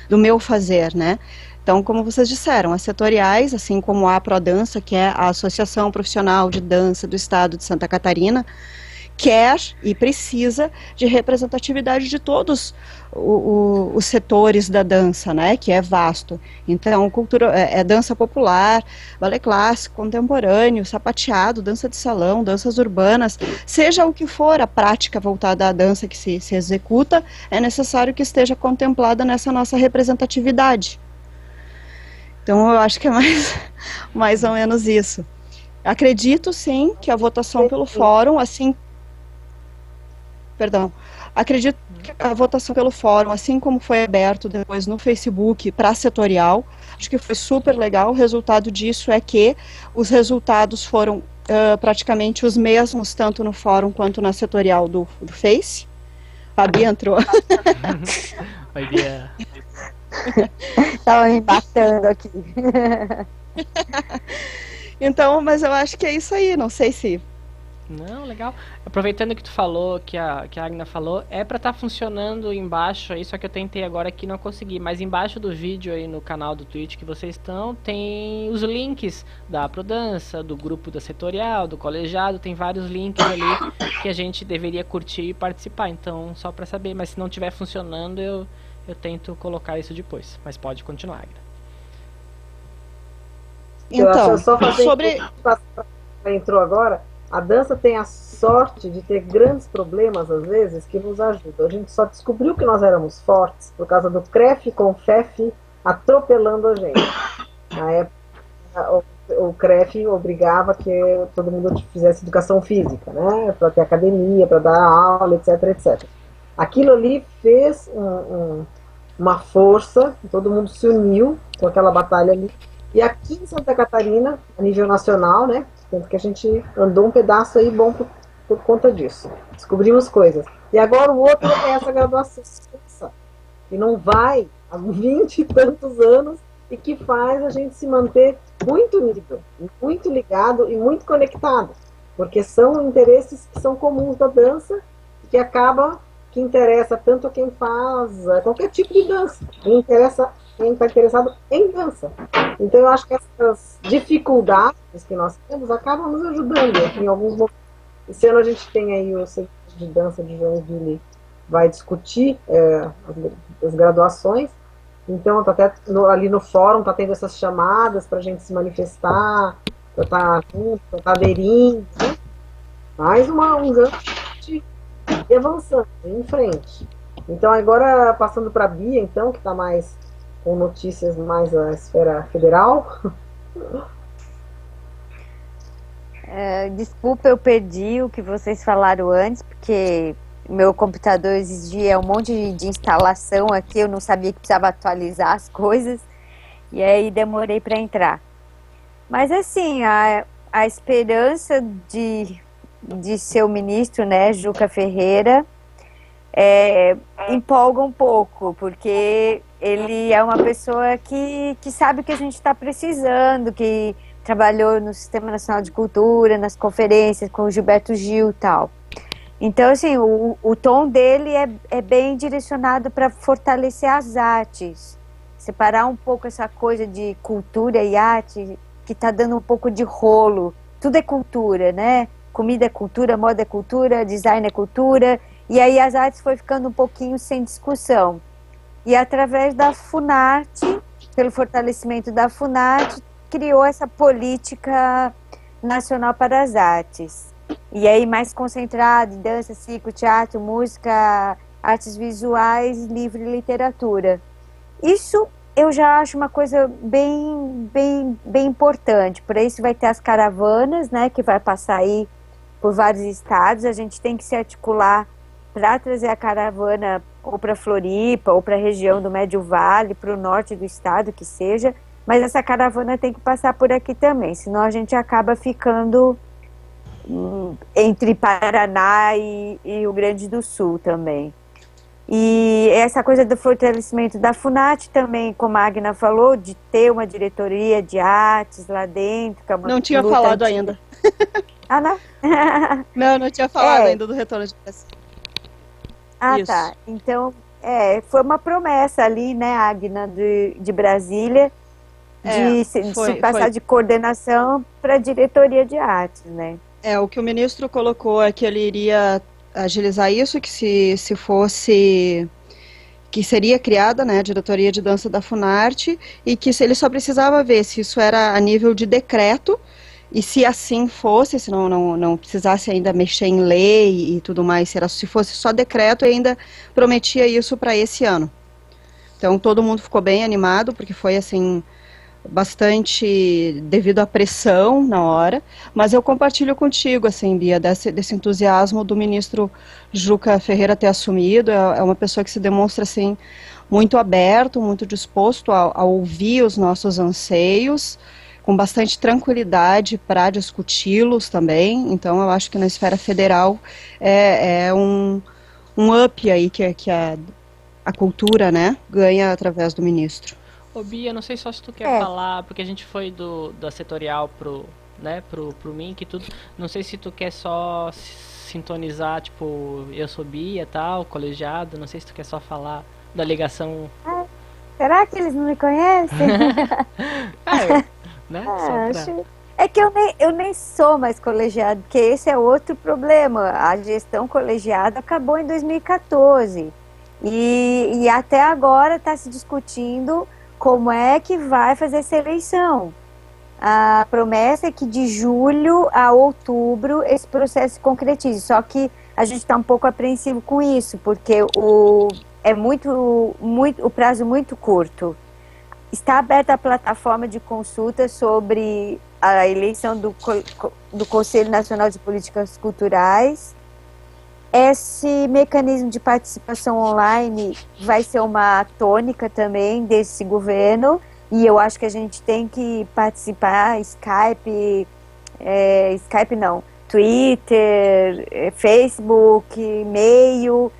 do meu fazer, né? Então, como vocês disseram, as setoriais, assim como a Prodança, que é a Associação Profissional de Dança do Estado de Santa Catarina, quer e precisa de representatividade de todos os setores da dança, né, que é vasto. Então, dança popular, balé clássico, contemporâneo, sapateado, dança de salão, danças urbanas, seja o que for a prática voltada à dança que se executa, é necessário que esteja contemplada nessa nossa representatividade. Então, eu acho que é mais ou menos isso. Acredito sim que a votação pelo fórum, assim, perdão, acredito que a votação pelo fórum, assim como foi aberto depois no Facebook para setorial, acho que foi super legal. O resultado disso é que os resultados foram praticamente os mesmos, tanto no fórum quanto na setorial do Face. A Bia entrou. Oi, Bia. Tava me batendo aqui. Então, mas eu acho que é isso aí, não sei se... Não, legal. Aproveitando que tu falou, que a Agna falou, é pra estar funcionando embaixo aí, só que eu tentei agora aqui e não consegui, mas embaixo do vídeo aí no canal do Twitch que vocês estão, tem os links da Prodança, do grupo da setorial, do colegiado, tem vários links ali que a gente deveria curtir e participar, então só pra saber, mas se não estiver funcionando eu tento colocar isso depois, mas pode continuar, Agna. Então, só fazer sobre... entrou agora, a dança tem a sorte de ter grandes problemas, às vezes, que nos ajudam. A gente só descobriu que nós éramos fortes por causa do CREF com o FEF atropelando a gente. Na época, o CREF obrigava que todo mundo fizesse educação física, né? Para ter academia, para dar aula, etc, etc. Aquilo ali fez uma força, todo mundo se uniu com aquela batalha ali. E aqui em Santa Catarina, a nível nacional, né? Tanto que a gente andou um pedaço aí bom por conta disso. Descobrimos coisas. E agora o outro é essa graduação, que não vai há 20 e tantos anos e que faz a gente se manter muito unido, muito ligado e muito conectado. Porque são interesses que são comuns da dança e que acaba que interessa tanto a quem faz qualquer tipo de dança. Quem está interessado em dança. Então eu acho que essas dificuldades que nós temos acabam nos ajudando em alguns momentos. Esse ano a gente tem aí o Serviço de Dança de Joinville, vai discutir as graduações. Então até ali no fórum está tendo essas chamadas para a gente se manifestar, para estar junto, para estar aderindo, né? Mais um gancho de avançando em frente. Então agora passando para a Bia, então, que está mais com notícias mais da esfera federal. Desculpa, eu perdi o que vocês falaram antes, porque meu computador exigia um monte de instalação aqui, eu não sabia que precisava atualizar as coisas, e aí demorei para entrar. Mas assim, a esperança de ser o ministro, né, Juca Ferreira, empolga um pouco, porque ele é uma pessoa que sabe o que a gente está precisando, que trabalhou no Sistema Nacional de Cultura, nas conferências com o Gilberto Gil e tal. Então, assim, o tom dele é bem direcionado para fortalecer as artes, separar um pouco essa coisa de cultura e arte, que está dando um pouco de rolo. Tudo é cultura, né? Comida é cultura, moda é cultura, design é cultura, e aí as artes foi ficando um pouquinho sem discussão. E através da Funarte, pelo fortalecimento da Funarte, criou essa política nacional para as artes. E aí mais concentrado em dança, circo, teatro, música, artes visuais, livro e literatura. Isso eu já acho uma coisa bem importante. Por isso vai ter as caravanas, né, que vai passar aí por vários estados. A gente tem que se articular para trazer a caravana ou para Floripa, ou para a região do Médio Vale, para o norte do estado, que seja, mas essa caravana tem que passar por aqui também, senão a gente acaba ficando entre Paraná e Rio Grande do Sul também. E essa coisa do fortalecimento da Funarte também, como a Agna falou, de ter uma diretoria de artes lá dentro. Que é uma não tinha falado ainda. Ah, não? Não tinha falado ainda do retorno de peça. Ah, isso. Tá. Então, foi uma promessa ali, né, Agna, de Brasília, de passar de coordenação para diretoria de artes, né? O que o ministro colocou é que ele iria agilizar isso, que se fosse, que seria criada, né, a diretoria de dança da Funarte, e que ele só precisava ver se isso era a nível de decreto, e se assim fosse, se não precisasse ainda mexer em lei e tudo mais, se fosse só decreto, ainda prometia isso para esse ano. Então todo mundo ficou bem animado, porque foi assim bastante devido à pressão na hora, mas eu compartilho contigo, assim, Bia, desse entusiasmo do ministro Juca Ferreira ter assumido. É uma pessoa que se demonstra, assim, muito aberto, muito disposto a ouvir os nossos anseios, com bastante tranquilidade para discuti-los também. Então, eu acho que na esfera federal é um up aí que a cultura, né, ganha através do ministro. Ô Bia, não sei só se tu quer falar, porque a gente foi da setorial pro MINC e tudo. Não sei se tu quer só sintonizar, tipo, eu sou Bia, tal, colegiado. Não sei se tu quer só falar da ligação. Será que eles não me conhecem? Né? É que eu nem sou mais colegiado, porque esse é outro problema. A gestão colegiada acabou em 2014. E até agora está se discutindo como é que vai fazer essa eleição. A promessa é que de julho a outubro esse processo se concretize. Só que a gente está um pouco apreensivo com isso, porque é o prazo muito curto. Está aberta a plataforma de consulta sobre a eleição do Conselho Nacional de Políticas Culturais. Esse mecanismo de participação online vai ser uma tônica também desse governo, e eu acho que a gente tem que participar, Twitter, Facebook, e-mail.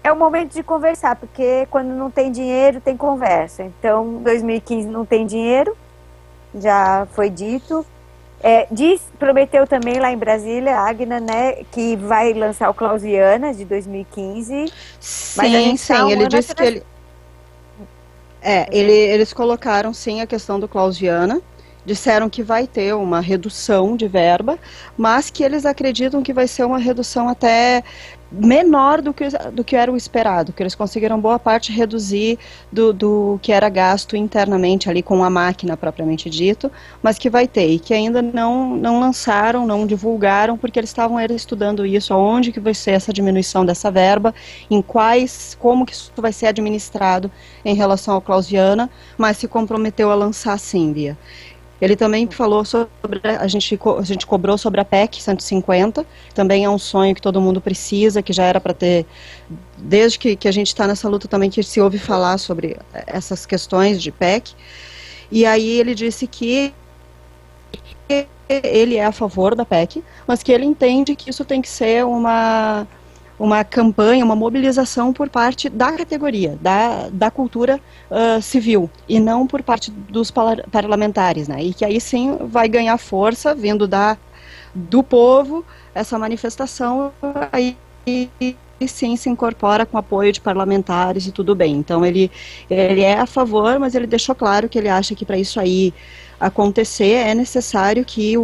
É o momento de conversar, porque quando não tem dinheiro, tem conversa. Então, 2015 não tem dinheiro, já foi dito. Prometeu também lá em Brasília, a Agna, né, que vai lançar o Clausiana de 2015. Sim, ele disse que eles colocaram sim a questão do Clausiana, disseram que vai ter uma redução de verba, mas que eles acreditam que vai ser uma redução até menor do que era o esperado, que eles conseguiram boa parte reduzir do que era gasto internamente ali com a máquina propriamente dito, mas que vai ter, e que ainda não lançaram, não divulgaram, porque eles estavam estudando isso, aonde que vai ser essa diminuição dessa verba, como que isso vai ser administrado em relação ao Clausiana, mas se comprometeu a lançar sim, Bia. Ele também falou sobre, a gente cobrou sobre a PEC 150, também é um sonho que todo mundo precisa, que já era para ter, desde que a gente está nessa luta também, que se ouve falar sobre essas questões de PEC, e aí ele disse que ele é a favor da PEC, mas que ele entende que isso tem que ser uma campanha, uma mobilização por parte da categoria, da cultura civil, e não por parte dos parlamentares, né? E que aí sim vai ganhar força, vindo do povo, essa manifestação, aí sim se incorpora com apoio de parlamentares e tudo bem. Então ele é a favor, mas ele deixou claro que ele acha que para isso aí acontecer é necessário que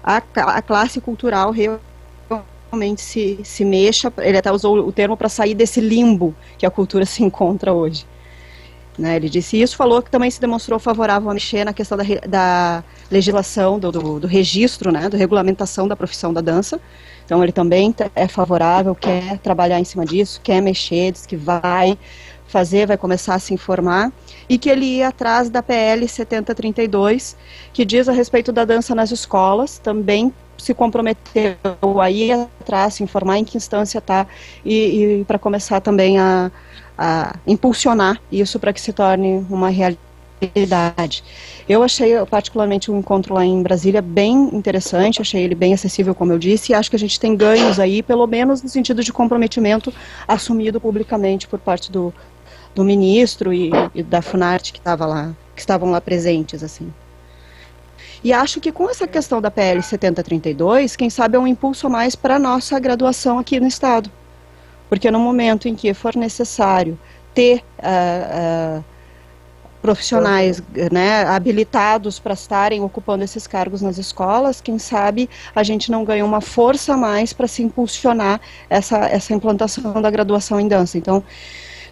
a classe cultural realmente se mexa. Ele até usou o termo para sair desse limbo que a cultura se encontra hoje, né? Ele disse isso, falou que também se demonstrou favorável a mexer na questão da legislação, do registro, né, da regulamentação da profissão da dança. Então ele também é favorável, quer trabalhar em cima disso, quer mexer, diz que vai começar a se informar, e que ele ia atrás da PL 7032, que diz a respeito da dança nas escolas, também se comprometeu a ir atrás, se informar em que instância está, e para começar também a impulsionar isso para que se torne uma realidade. Eu achei particularmente o encontro lá em Brasília bem interessante, achei ele bem acessível, como eu disse, e acho que a gente tem ganhos aí, pelo menos no sentido de comprometimento assumido publicamente por parte do ministro e da Funarte que estavam lá presentes, assim. E acho que com essa questão da PL 7032, quem sabe é um impulso a mais para a nossa graduação aqui no Estado. Porque no momento em que for necessário ter profissionais, né, habilitados para estarem ocupando esses cargos nas escolas, quem sabe a gente não ganha uma força a mais para se impulsionar essa implantação da graduação em dança. Então,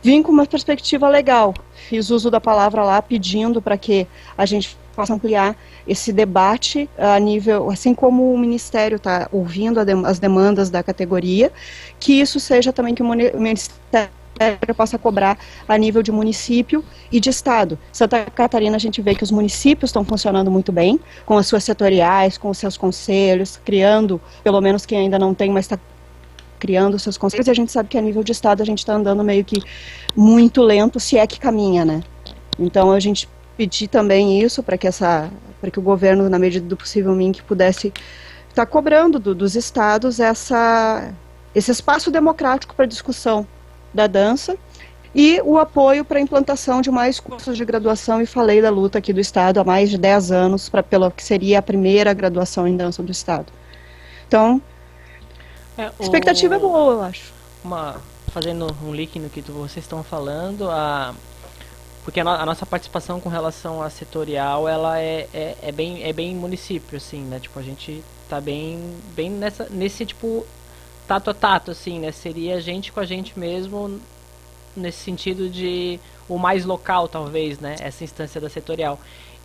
vim com uma perspectiva legal, fiz uso da palavra lá pedindo para que a gente possa ampliar esse debate a nível, assim como o Ministério está ouvindo as demandas da categoria, que isso seja também que o Ministério possa cobrar a nível de município e de estado. Santa Catarina, a gente vê que os municípios estão funcionando muito bem, com as suas setoriais, com os seus conselhos, criando, pelo menos quem ainda não tem, mas está criando os seus conselhos, e a gente sabe que a nível de estado a gente está andando meio que muito lento, se é que caminha, né? Então a gente pedir também isso para que o governo, na medida do possível, que pudesse estar cobrando dos estados esse espaço democrático para discussão da dança e o apoio para a implantação de mais cursos de graduação, e falei da luta aqui do estado há mais de 10 anos, pelo que seria a primeira graduação em dança do estado. Então, a expectativa é boa, eu acho. Fazendo um link no que vocês estão falando, porque a nossa participação com relação à setorial, ela é bem município, assim, né? Tipo, a gente tá bem nesse tipo tato a tato, assim, né? Seria a gente com a gente mesmo, nesse sentido de o mais local, talvez, né? Essa instância da setorial.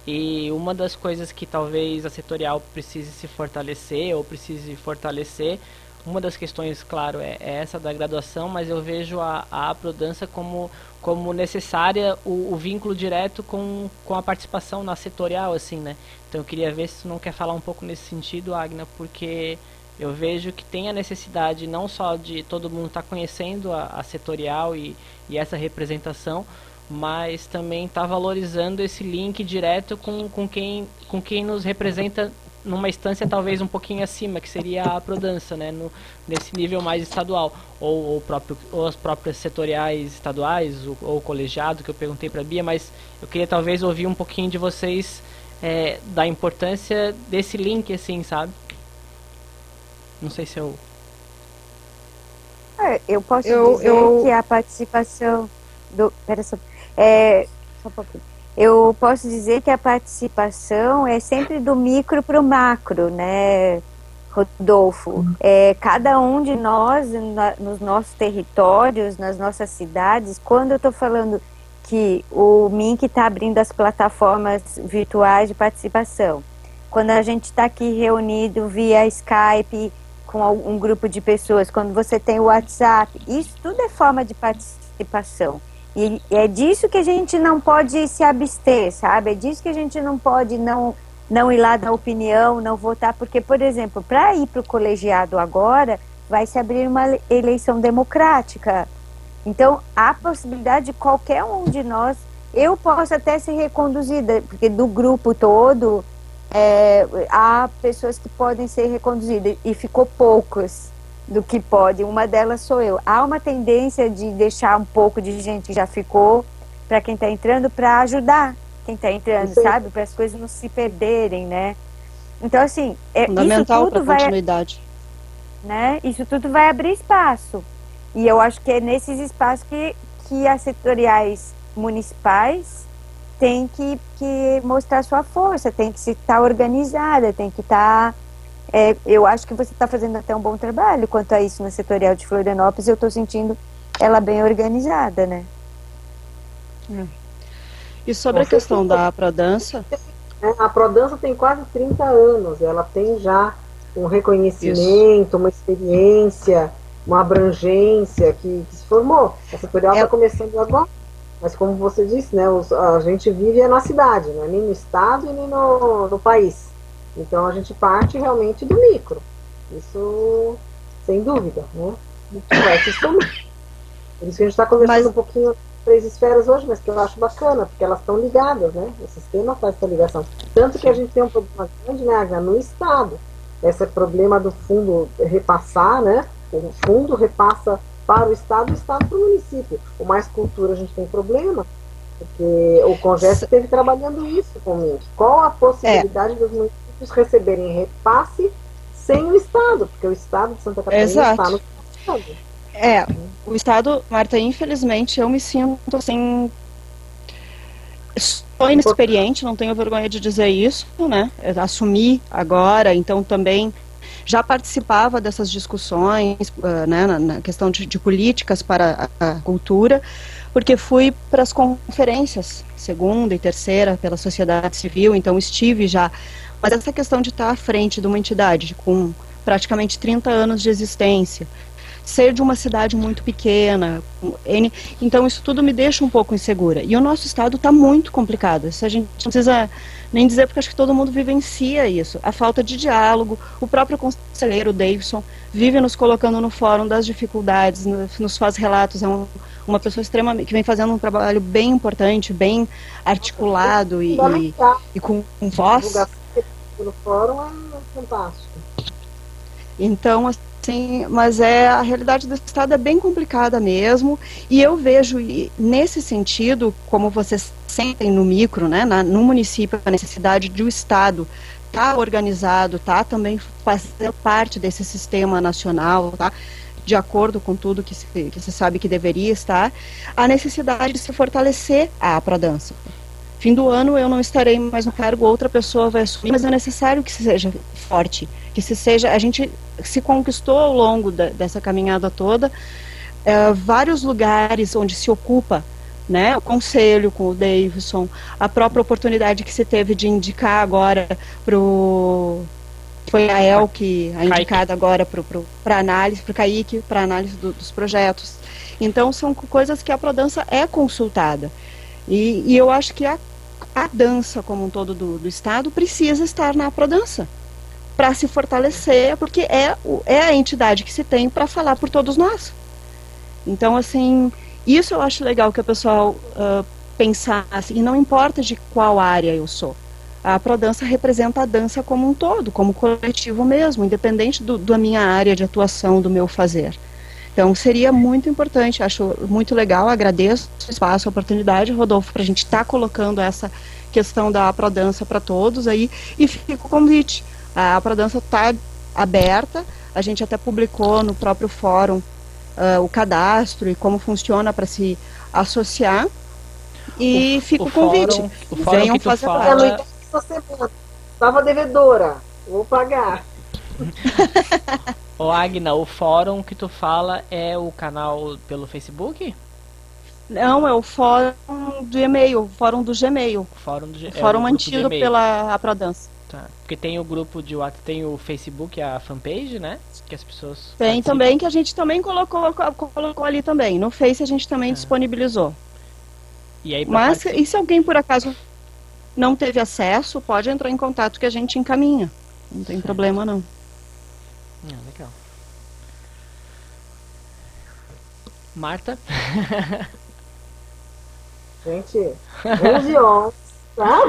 E uma das coisas que talvez a setorial precise se fortalecer, ou precise fortalecer, uma das questões, claro, é essa da graduação, mas eu vejo a Aprodança como necessária o vínculo direto com a participação na setorial, assim, né? Então eu queria ver se tu não quer falar um pouco nesse sentido, Agna, porque eu vejo que tem a necessidade não só de todo mundo estar conhecendo a setorial e essa representação, mas também estar valorizando esse link direto com quem nos representa numa instância talvez um pouquinho acima, que seria a Aprodança, né, nesse nível mais estadual, ou as próprias setoriais estaduais, ou o colegiado, que eu perguntei para a Bia, mas eu queria talvez ouvir um pouquinho de vocês da importância desse link, assim, sabe? Não sei se eu... Eu posso dizer que a participação Pera só um pouquinho. Eu posso dizer que a participação é sempre do micro para o macro, né, Rodolfo? Cada um de nós, nos nossos territórios, nas nossas cidades, quando eu estou falando que o MINC está abrindo as plataformas virtuais de participação, quando a gente está aqui reunido via Skype com um grupo de pessoas, quando você tem o WhatsApp, isso tudo é forma de participação. E é disso que a gente não pode se abster, sabe? É disso que a gente não pode não ir lá dar opinião, não votar, porque, por exemplo, para ir para o colegiado agora, vai se abrir uma eleição democrática. Então, há possibilidade de qualquer um de nós, eu posso até ser reconduzida, porque do grupo todo, há pessoas que podem ser reconduzidas, e ficou poucas do que pode, uma delas sou eu. Há uma tendência de deixar um pouco de gente que já ficou para quem está entrando, para ajudar quem está entrando, sabe? Para as coisas não se perderem, né? Então, assim, fundamental para a continuidade. Né? Isso tudo vai abrir espaço. E eu acho que é nesses espaços que as setoriais municipais têm que mostrar sua força, tem que estar organizada, tem que estar... eu acho que você está fazendo até um bom trabalho quanto a isso na setorial de Florianópolis. Eu estou sentindo ela bem organizada, né? E sobre a questão da Aprodança? A Aprodança tem quase 30 anos, ela tem já um reconhecimento, uma experiência, uma abrangência que se formou. A setorial está começando agora, mas como você disse, né, a gente vive na cidade, não é nem no estado e nem no país. Então a gente parte realmente do micro. Isso sem dúvida, né? Vai se somar. Por isso que a gente está conversando um pouquinho três esferas hoje, mas que eu acho bacana, porque elas estão ligadas, né? O sistema faz essa ligação. Tanto que a gente tem um problema grande, né, Agna, no estado. Esse problema do fundo repassar, né? O fundo repassa para o estado para o município. O Mais Cultura a gente tem problema, porque o Congresso esteve trabalhando isso comigo. Qual a possibilidade dos municípios receberem repasse sem o Estado? Porque o Estado de Santa Catarina está no Estado. O Estado, Marta, infelizmente, eu me sinto assim... Sou inexperiente, não tenho vergonha de dizer isso, né? Eu assumi agora, então também já participava dessas discussões, né, na questão de políticas para a cultura, porque fui para as conferências, segunda e terceira, pela sociedade civil, então estive já. Mas essa questão de estar à frente de uma entidade com praticamente 30 anos de existência, ser de uma cidade muito pequena, então isso tudo me deixa um pouco insegura. E o nosso estado está muito complicado. Isso a gente não precisa nem dizer, porque acho que todo mundo vivencia isso. A falta de diálogo, o próprio conselheiro Davidson vive nos colocando no fórum das dificuldades, nos faz relatos, uma pessoa extremamente, que vem fazendo um trabalho bem importante, bem articulado e com voz. No fórum é fantástico. Então, assim, mas a realidade do Estado é bem complicada mesmo, e eu vejo nesse sentido, como vocês sentem no micro, né, no município, a necessidade de o Estado estar organizado, tá também fazendo parte desse sistema nacional, tá, de acordo com tudo que se sabe que deveria estar, a necessidade de se fortalecer a APRODANCA. Fim do ano eu não estarei mais no cargo, outra pessoa vai assumir, mas é necessário que se seja forte, que se seja, a gente se conquistou ao longo dessa caminhada toda, vários lugares onde se ocupa, né, o conselho com o Davidson, a própria oportunidade que se teve de indicar agora foi a Elke, a indicada agora para análise, para o Kaique, para análise dos projetos. Então são coisas que a APRODANCA é consultada. E eu acho que a dança como um todo do Estado precisa estar na APRODANCA para se fortalecer, porque é a entidade que se tem para falar por todos nós. Então, assim, isso eu acho legal que o pessoal pensasse, e não importa de qual área eu sou. A APRODANCA representa a dança como um todo, como coletivo mesmo, independente da minha área de atuação, do meu fazer. Então, seria muito importante, acho muito legal, agradeço o espaço, a oportunidade, Rodolfo, para a gente estar colocando essa questão da APRODANCA para todos aí, e fica o convite. A APRODANCA está aberta, a gente até publicou no próprio fórum o cadastro e como funciona para se associar, e fica o convite. O fórum venham que tu fazer fala... Estava devedora, vou pagar. Ô Agna, o fórum que tu fala é o canal pelo Facebook? Não, é o fórum do e-mail, o fórum do Gmail. Fórum mantido pela APRODANCA. Tá. Porque tem o grupo de WhatsApp, tem o Facebook, a fanpage, né? Que as pessoas tem participam. Também, que a gente também colocou ali também. No Face a gente também disponibilizou. E aí, mas, e se alguém por acaso não teve acesso, pode entrar em contato que a gente encaminha. Não tem problema não. Legal. Marta? Gente, 11 horas, tá?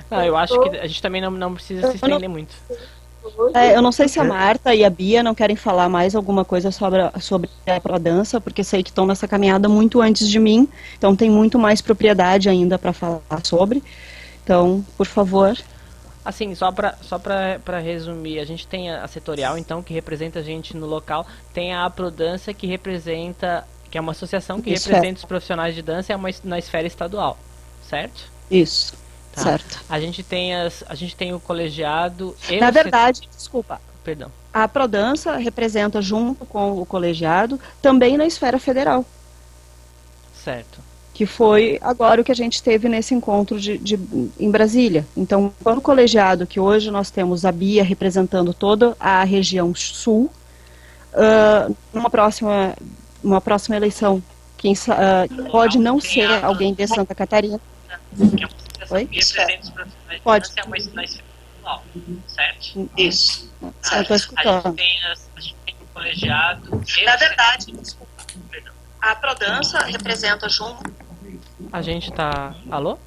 Não, eu acho que a gente também não precisa se estender muito. Eu não sei se a Marta e a Bia não querem falar mais alguma coisa sobre a APRODANCA, porque sei que estão nessa caminhada muito antes de mim, então tem muito mais propriedade ainda para falar sobre. Então, por favor. Assim, só para resumir, a gente tem a setorial, então, que representa a gente no local, tem a APRODANCA que representa, que é uma associação que representa os profissionais de dança, na esfera estadual, certo? Isso, tá. Certo. A gente tem o colegiado... Na verdade, desculpa. Perdão. A APRODANCA representa, junto com o colegiado, também na esfera federal. Certo. Que foi agora o que a gente teve nesse encontro em Brasília. Então, quando o colegiado, que hoje nós temos a Bia representando toda a região sul, numa próxima eleição, pode não ser alguém de Santa Catarina. Oi? Pode. Certo? Isso. Eu estou escutando. A gente tem o colegiado... Na verdade, desculpa. A APRODANCA representa junto... A gente tá... Alô?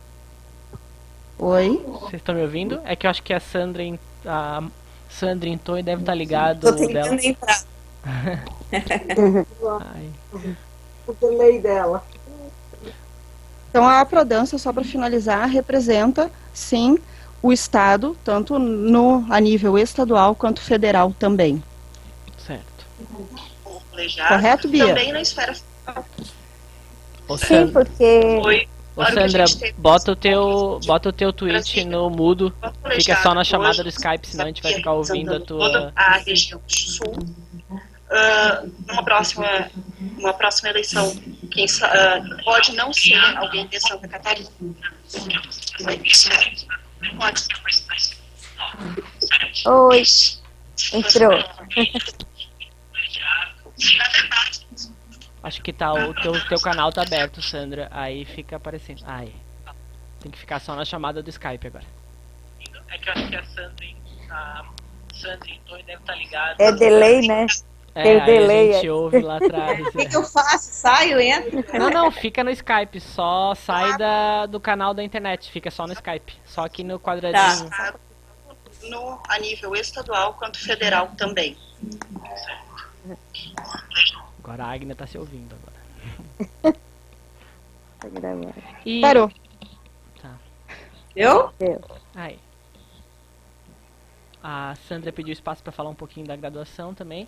Oi? Vocês estão me ouvindo? É que eu acho que a Sandra entrou e deve estar ligado dela. Tô tentando entrar. O delay dela. Então a APRODANCA, só para finalizar, representa, sim, o Estado, tanto a nível estadual quanto federal também. Certo. Correto, Bia? Também na esfera federal. Sim, porque... Ô Sandra, bota o teu tweet no mudo, fica só na chamada do Skype, senão a gente vai ficar ouvindo a tua... Toda a região sul, numa próxima eleição, pode não ser alguém de Santa Catarina. Pode. Oi, entrou. Acho que tá, o teu canal tá aberto, Sandra. Aí fica aparecendo. Ai. Tem que ficar só na chamada do Skype agora. É que eu acho que a Sandra entrou e deve estar ligada. É delay, né? Aí delay, a gente ouve lá atrás. O que eu faço? Saio, entro? Não, fica no Skype. Só sai do canal da internet. Fica só no Skype. Só aqui no quadradinho. Tá. A nível estadual quanto federal também. Agora a Agnes tá se ouvindo agora. Tá gravando. E... Parou. Tá. Eu? Aí. A Sandra pediu espaço para falar um pouquinho da graduação também.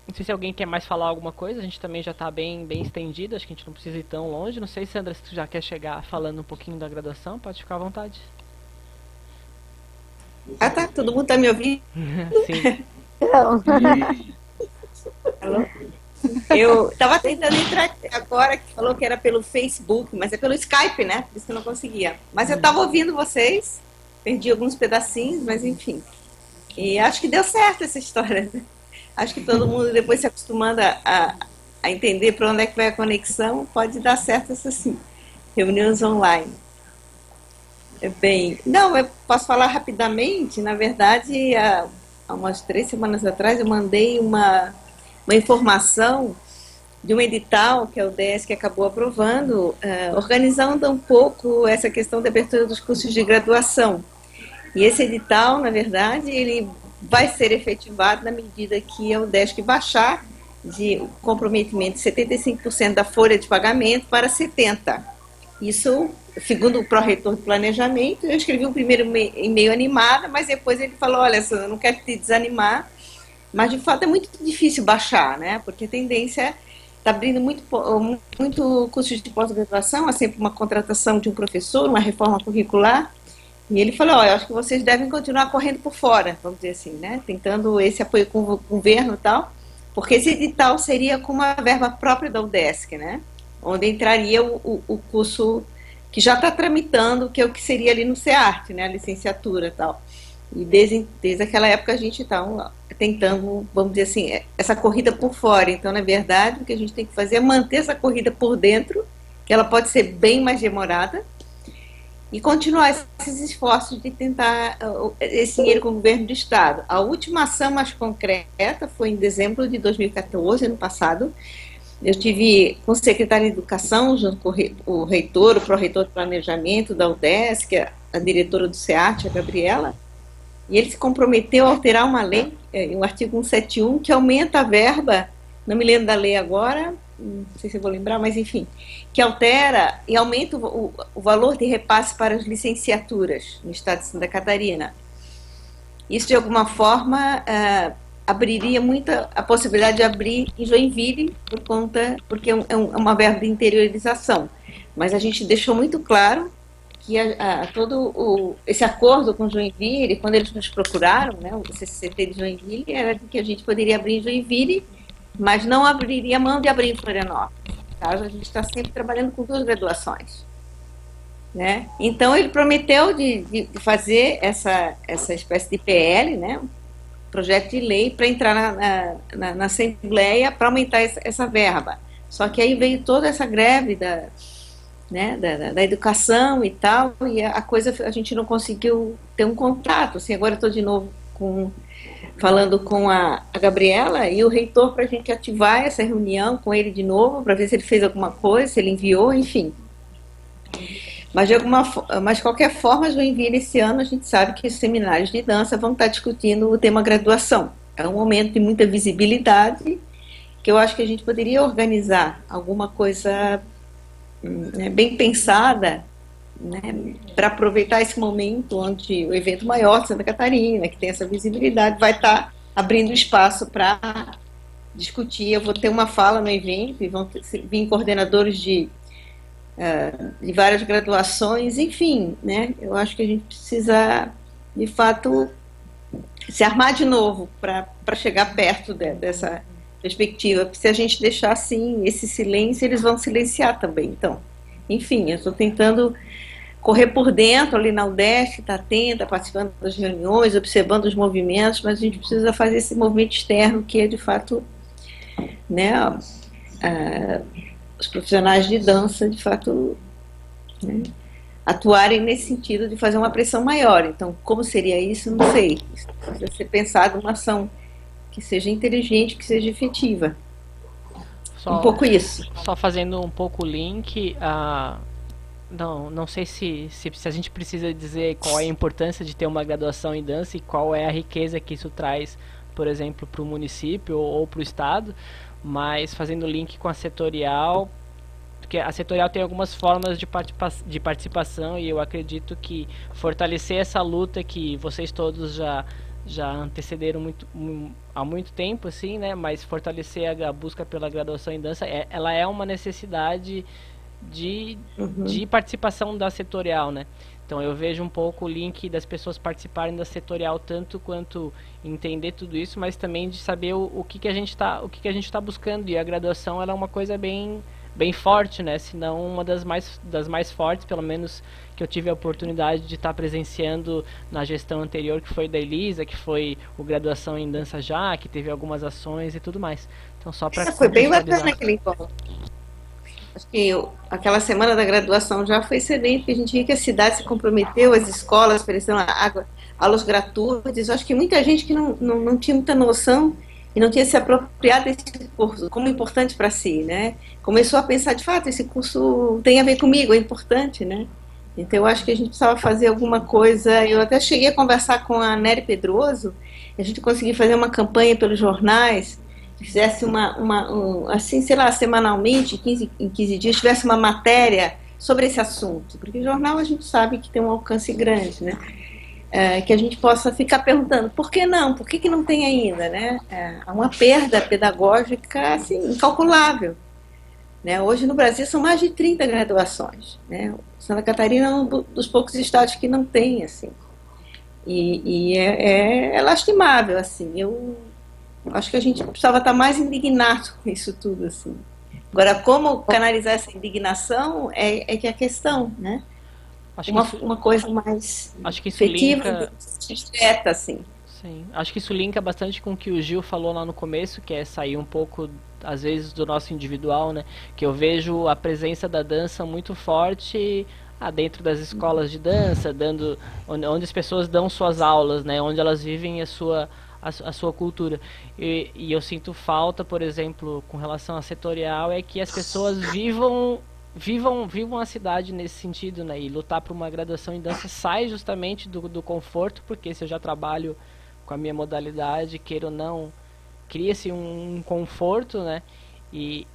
Não sei se alguém quer mais falar alguma coisa. A gente também já está bem estendido. Acho que a gente não precisa ir tão longe. Não sei, Sandra, se tu já quer chegar falando um pouquinho da graduação. Pode ficar à vontade. Ah, tá. Todo mundo tá me ouvindo? Sim. Não. Alô? Eu estava tentando entrar agora, que falou que era pelo Facebook, mas é pelo Skype, né? Por isso que eu não conseguia. Mas eu estava ouvindo vocês, perdi alguns pedacinhos, mas enfim. E acho que deu certo essa história. Acho que todo mundo, depois se acostumando a entender para onde é que vai a conexão, pode dar certo essas reuniões online. Bem, não, eu posso falar rapidamente. Na verdade, há umas 3 semanas atrás, eu mandei uma informação de um edital que a UDESC acabou aprovando, organizando um pouco essa questão da abertura dos cursos de graduação. E esse edital, na verdade, ele vai ser efetivado na medida que a UDESC baixar de comprometimento de 75% da folha de pagamento para 70%. Isso, segundo o pró-reitor do planejamento, eu escrevi um primeiro e-mail animado, mas depois ele falou, olha, Sandra, eu não quero te desanimar, mas de fato é muito difícil baixar, né? Porque a tendência está abrindo muito curso de pós-graduação, há sempre uma contratação de um professor, uma reforma curricular, e ele falou, olha, eu acho que vocês devem continuar correndo por fora, vamos dizer assim, né? Tentando esse apoio com o governo e tal, porque esse edital seria com uma verba própria da UDESC, né? Onde entraria o curso que já está tramitando, que é o que seria ali no CEART, né? A licenciatura e tal. E desde aquela época a gente está tentando, vamos dizer assim, essa corrida por fora. Então, na verdade, o que a gente tem que fazer é manter essa corrida por dentro, que ela pode ser bem mais demorada, e continuar esses esforços de tentar esse dinheiro com o governo do Estado. A última ação mais concreta foi em dezembro de 2014, ano passado. Eu tive com o secretário de Educação, junto com o reitor, o pró-reitor de Planejamento da UDESC, a diretora do SEART, a Gabriela, e ele se comprometeu a alterar uma lei, o artigo 171, que aumenta a verba, não me lembro da lei agora, não sei se eu vou lembrar, mas enfim, que altera e aumenta o valor de repasse para as licenciaturas no estado de Santa Catarina. Isso, de alguma forma, abriria a possibilidade de abrir em Joinville, porque é uma verba de interiorização. Mas a gente deixou muito claro que todo esse acordo com Joinville, quando eles nos procuraram, né, o CCT de Joinville, era que a gente poderia abrir em Joinville, mas não abriria mão de abrir em Florianópolis. Caso a gente está sempre trabalhando com 2 graduações. Né? Então, ele prometeu de fazer essa espécie de PL, né, um projeto de lei, para entrar na Assembleia para aumentar essa verba. Só que aí veio toda essa greve da educação e tal, e a gente não conseguiu ter um contato. Assim, agora eu estou de novo falando com a Gabriela e o reitor para a gente ativar essa reunião com ele de novo, para ver se ele fez alguma coisa, se ele enviou, enfim. Mas de qualquer forma, Joinville, esse ano, a gente sabe que os seminários de dança vão estar discutindo o tema graduação. É um momento de muita visibilidade, que eu acho que a gente poderia organizar alguma coisa bem pensada, né, para aproveitar esse momento onde o evento maior de Santa Catarina, que tem essa visibilidade, vai estar abrindo espaço para discutir. Eu vou ter uma fala no evento e vão vir coordenadores de várias graduações, enfim, né, eu acho que a gente precisa, de fato, se armar de novo para chegar perto dessa perspectiva, porque se a gente deixar assim, esse silêncio, eles vão silenciar também. Então, enfim, eu estou tentando correr por dentro ali na UDESC, estar atenta, participando das reuniões, observando os movimentos, mas a gente precisa fazer esse movimento externo que é, de fato, né, os profissionais de dança, de fato, né, atuarem nesse sentido de fazer uma pressão maior. Então, como seria isso? Não sei. Isso precisa ser pensado uma ação que seja inteligente, que seja efetiva. Um pouco isso. Só fazendo um pouco o link, não sei se a gente precisa dizer qual é a importância de ter uma graduação em dança e qual é a riqueza que isso traz, por exemplo, para o município ou para o estado, mas fazendo o link com a setorial, porque a setorial tem algumas formas de participação e eu acredito que fortalecer essa luta que vocês todos já antecederam há muito tempo, assim, né? Mas fortalecer a busca pela graduação em dança, ela é uma necessidade de participação da setorial, né? Então eu vejo um pouco o link das pessoas participarem da setorial tanto quanto entender tudo isso, mas também de saber o que a gente tá buscando, e a graduação ela é uma coisa bem forte, né? Se não uma das mais fortes, pelo menos que eu tive a oportunidade de estar presenciando na gestão anterior, que foi da Elisa, que foi o graduação em dança já, que teve algumas ações e tudo mais. Então só para foi bem bacana aquele encontro. Acho que aquela semana da graduação já foi excelente, porque a gente viu que a cidade se comprometeu, as escolas oferecendo água, aulas gratuitas. Acho que muita gente que não tinha muita noção e não tinha se apropriado desse curso como importante para si, né? Começou a pensar, de fato, esse curso tem a ver comigo, é importante, né? Então eu acho que a gente precisava fazer alguma coisa. Eu até cheguei a conversar com a Nery Pedroso, a gente conseguiu fazer uma campanha pelos jornais, que fizesse assim, sei lá, semanalmente, em 15 dias, tivesse uma matéria sobre esse assunto, porque o jornal a gente sabe que tem um alcance grande, né? Que a gente possa ficar perguntando, por que não? Por que não tem ainda, né? Há uma perda pedagógica, assim, incalculável. Né? Hoje no Brasil são mais de 30 graduações, né? Santa Catarina é um dos poucos estados que não tem, assim. E é lastimável, assim. Eu acho que a gente precisava estar mais indignado com isso tudo, assim. Agora, como canalizar essa indignação é que é a questão, né? Uma coisa mais efetiva, direta, assim. Sim, acho que isso linka bastante com o que o Gil falou lá no começo, que é sair um pouco, às vezes, do nosso individual, né? Que eu vejo a presença da dança muito forte dentro das escolas de dança, onde as pessoas dão suas aulas, né? Onde elas vivem a sua cultura. E eu sinto falta, por exemplo, com relação à setorial, é que as pessoas vivam a cidade nesse sentido, né? E lutar por uma graduação em dança sai justamente do conforto, porque se eu já trabalho com a minha modalidade, queira ou não, cria-se um conforto, né? E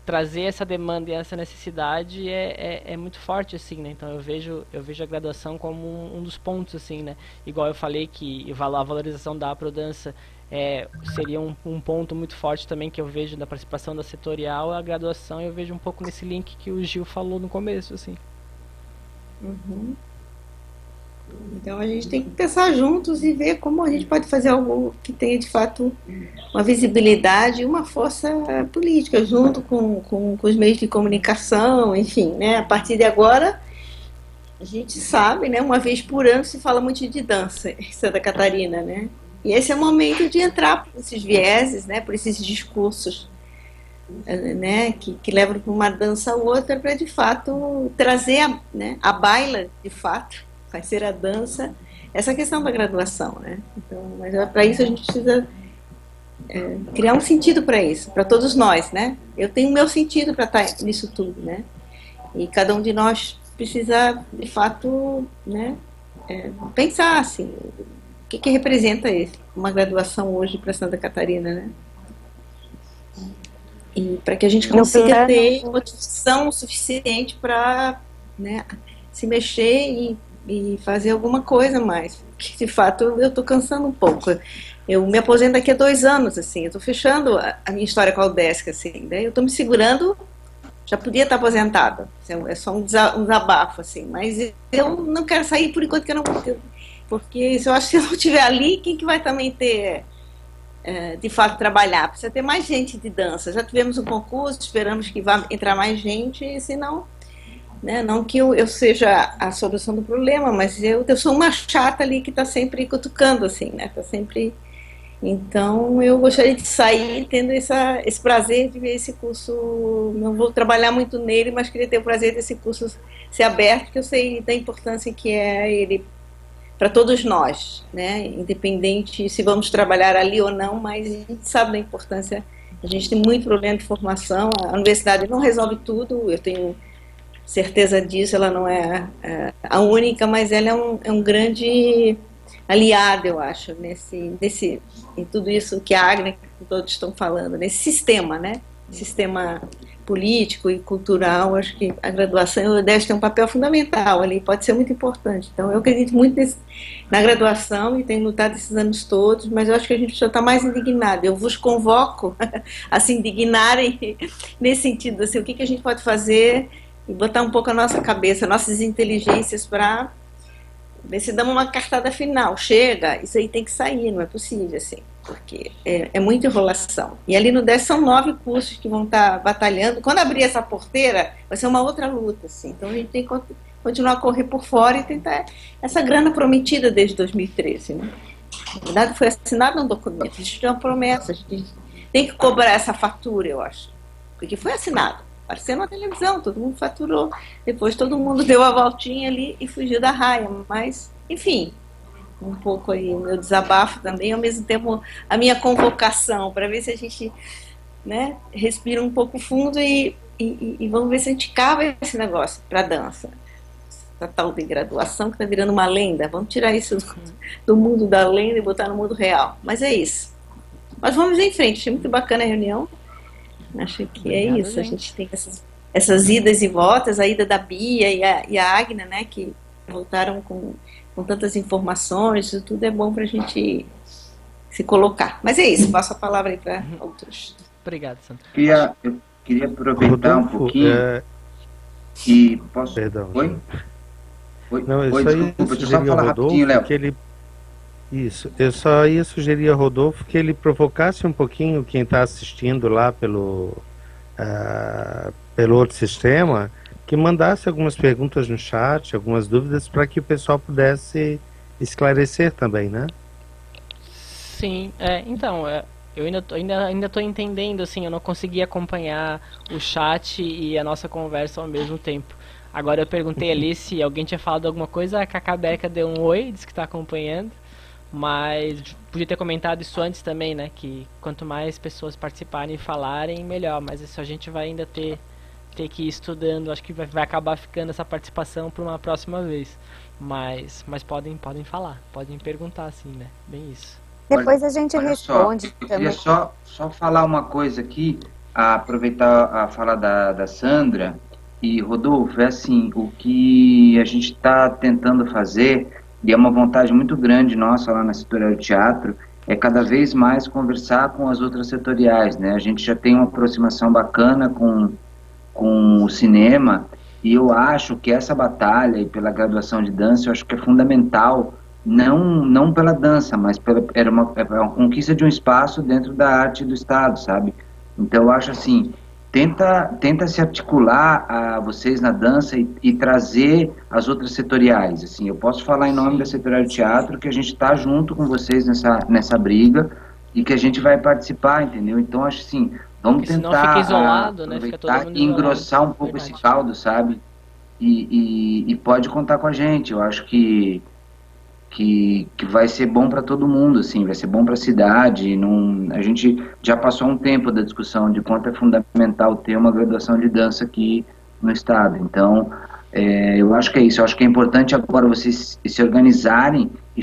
trazer essa demanda e essa necessidade é muito forte, assim, né? Então eu vejo a graduação como um dos pontos, assim, né? Igual eu falei que a valorização da Aprodança seria um ponto muito forte também que eu vejo na participação da setorial. A graduação eu vejo um pouco nesse link que o Gil falou no começo, assim. Então a gente tem que pensar juntos e ver como a gente pode fazer algo que tenha de fato uma visibilidade e uma força política, junto com os meios de comunicação, enfim, né? A partir de agora a gente sabe, né? Uma vez por ano se fala muito de dança em Santa Catarina, né? E esse é o momento de entrar por esses vieses, né? Por esses discursos, né? Que levam para uma dança ou outra, para de fato trazer a baila, de fato, vai ser a dança, essa questão da graduação, né? Então, mas para isso a gente precisa criar um sentido para isso, para todos nós, né? Eu tenho meu sentido para estar nisso tudo, né? E cada um de nós precisa, de fato, né, pensar assim, o que representa uma graduação hoje para Santa Catarina, né? E para que a gente consiga ter motivação suficiente para, né, se mexer e fazer alguma coisa mais. Porque, de fato, eu estou cansando um pouco. Eu me aposento daqui a 2 anos, assim. Eu estou fechando a minha história com a UDESC, assim. Daí eu estou me segurando, já podia estar aposentada. É só um desabafo, assim. Mas eu não quero sair por enquanto que eu não... Porque se eu acho que se eu não estiver ali, quem que vai também ter... de fato trabalhar? Precisa ter mais gente de dança. Já tivemos um concurso, esperamos que vá entrar mais gente, senão... Né? Não que eu seja a solução do problema, mas eu sou uma chata ali que está sempre cutucando, assim, né? Está sempre Então, eu gostaria de sair tendo esse prazer de ver esse curso. Não vou trabalhar muito nele, mas queria ter o prazer desse curso ser aberto, porque eu sei da importância que é ele para todos nós, né? Independente se vamos trabalhar ali ou não, mas a gente sabe da importância. A gente tem muito problema de formação, a universidade não resolve tudo, eu tenho certeza disso, ela não é a única, mas ela é um grande aliado, eu acho, em tudo isso que a Agnes e todos estão falando, nesse sistema, né? Sistema político e cultural. Acho que a graduação deve ter um papel fundamental ali, pode ser muito importante. Então, eu acredito muito na graduação e tenho lutado esses anos todos, mas eu acho que a gente precisa estar mais indignado. Eu vos convoco a se indignarem nesse sentido, assim, o que a gente pode fazer e botar um pouco a nossa cabeça, nossas inteligências para ver se damos uma cartada final. Chega, isso aí tem que sair, não é possível, assim, porque é muita enrolação. E ali no 10 são 9 cursos que vão estar batalhando. Quando abrir essa porteira, vai ser uma outra luta, assim. Então a gente tem que continuar a correr por fora e tentar essa grana prometida desde 2013, né? Na verdade, foi assinado um documento, a gente tem uma promessa, a gente tem que cobrar essa fatura, eu acho, porque foi assinado. Apareceu na televisão, todo mundo faturou, depois todo mundo deu a voltinha ali e fugiu da raia, mas, enfim, um pouco aí o meu desabafo também, ao mesmo tempo a minha convocação, para ver se a gente, né, respira um pouco fundo e vamos ver se a gente cava esse negócio para a dança. Essa tal de graduação que está virando uma lenda, vamos tirar isso do mundo da lenda e botar no mundo real, mas é isso. Mas vamos em frente, achei muito bacana a reunião. Acho que é isso, a gente tem essas idas e voltas, a ida da Bia e a Agna, né, que voltaram com tantas informações, isso tudo é bom para a gente se colocar. Mas é isso, passo a palavra aí para outros. Obrigado, Sandra. Eu queria aproveitar um pouquinho e posso... Perdão. Oi? Não, eu Oi, só desculpa, deixa eu só sugerir falar ao Rodolfo rapidinho, Léo. que ele... Isso, eu só ia sugerir a Rodolfo que ele provocasse um pouquinho quem está assistindo lá pelo outro sistema, que mandasse algumas perguntas no chat, algumas dúvidas, para que o pessoal pudesse esclarecer também, né? Sim, então, eu ainda tô entendendo, assim, eu não consegui acompanhar o chat e a nossa conversa ao mesmo tempo. Agora eu perguntei ali se alguém tinha falado alguma coisa, a Cacá Beca deu um oi, disse que está acompanhando. Mas podia ter comentado isso antes também, né? Que quanto mais pessoas participarem e falarem, melhor. Mas isso a gente vai ainda ter que ir estudando. Acho que vai acabar ficando essa participação para uma próxima vez. Mas podem falar, podem perguntar, assim, né? Bem isso. Depois a gente responde. Eu queria só falar uma coisa aqui, aproveitar a fala da Sandra. E, Rodolfo, é assim, o que a gente está tentando fazer... E é uma vontade muito grande nossa lá na Setorial de Teatro, é cada vez mais conversar com as outras setoriais, né? A gente já tem uma aproximação bacana com o cinema, e eu acho que essa batalha e pela graduação de dança, eu acho que é fundamental, não pela dança, mas é uma conquista de um espaço dentro da arte do Estado, sabe? Então eu acho assim, tenta se articular a vocês na dança e trazer as outras setoriais. Assim, eu posso falar em nome da Setorial de Teatro que a gente está junto com vocês nessa briga e que a gente vai participar, entendeu? Então, acho assim, vamos tentar fica isolado, né? Fica todo mundo e engrossar isolado. um pouco esse caldo, sabe? E pode contar com a gente. Eu acho que vai ser bom para todo mundo, assim, vai ser bom para a cidade. A gente já passou um tempo da discussão de quanto é fundamental ter uma graduação de dança aqui no estado. Então, eu acho que é isso. Eu acho que é importante agora vocês se organizarem e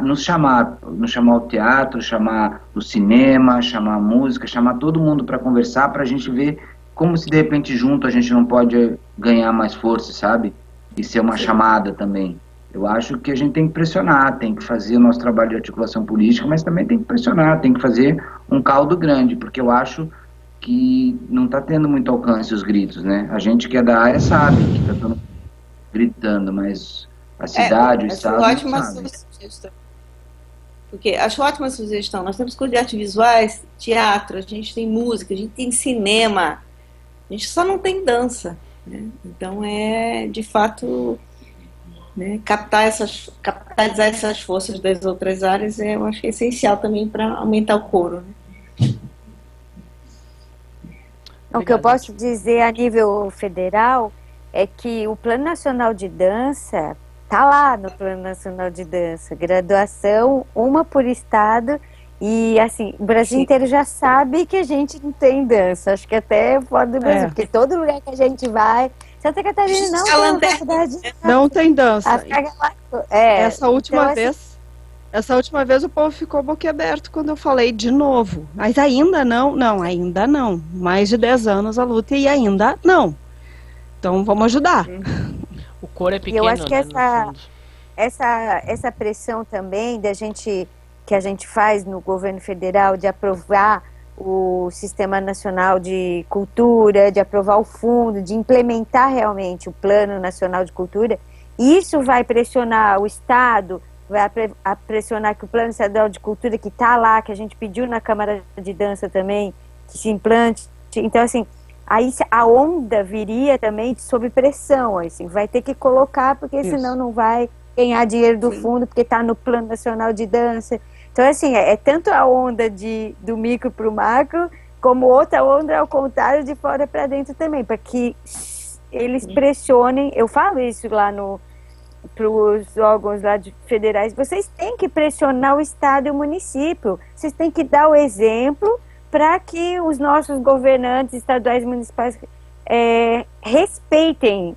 nos chamar o teatro, chamar o cinema, chamar a música, chamar todo mundo para conversar, para a gente ver como se de repente junto a gente não pode ganhar mais força, sabe? E ser uma chamada também. Eu acho que a gente tem que pressionar, tem que fazer o nosso trabalho de articulação política, mas também tem que pressionar, tem que fazer um caldo grande, porque eu acho que não está tendo muito alcance os gritos, né? A gente que é da área sabe que está todo mundo gritando, mas a cidade, o estado ótima não sabe. sugestão. Porque acho ótima sugestão. Nós temos curso de artes visuais, teatro, a gente tem música, a gente tem cinema, a gente só não tem dança, né? Então de fato... né? Capitalizar essas forças das outras áreas eu acho que é essencial também para aumentar o coro, né? O que eu posso dizer a nível federal é que o Plano Nacional de Dança está lá no Plano Nacional de Dança, graduação, uma por estado, e assim, o Brasil inteiro já sabe que a gente não tem dança, acho que até é fora do Brasil, porque todo lugar que a gente vai, Santa Catarina não tem uma faculdade. Não tem dança. Essa última vez o povo ficou boquiaberto quando eu falei de novo. Mas ainda não, ainda não. Mais de 10 anos a luta e ainda não. Então vamos ajudar. O coro é pequeno, eu acho que né, essa pressão também que a gente faz no governo federal de aprovar o Sistema Nacional de Cultura, de aprovar o fundo, de implementar realmente o Plano Nacional de Cultura, isso vai pressionar o Estado, vai pressionar que o Plano Estadual de Cultura que está lá, que a gente pediu na Câmara de Dança também, que se implante. Então, assim, aí a onda viria também sob pressão, assim, vai ter que colocar, porque senão não vai ganhar dinheiro do fundo, porque está no Plano Nacional de Dança. Então, assim, é tanto a onda do micro para o macro, como outra onda ao contrário, de fora para dentro também, para que eles pressionem, eu falo isso lá para os órgãos lá federais, vocês têm que pressionar o Estado e o município, vocês têm que dar o exemplo para que os nossos governantes estaduais e municipais respeitem,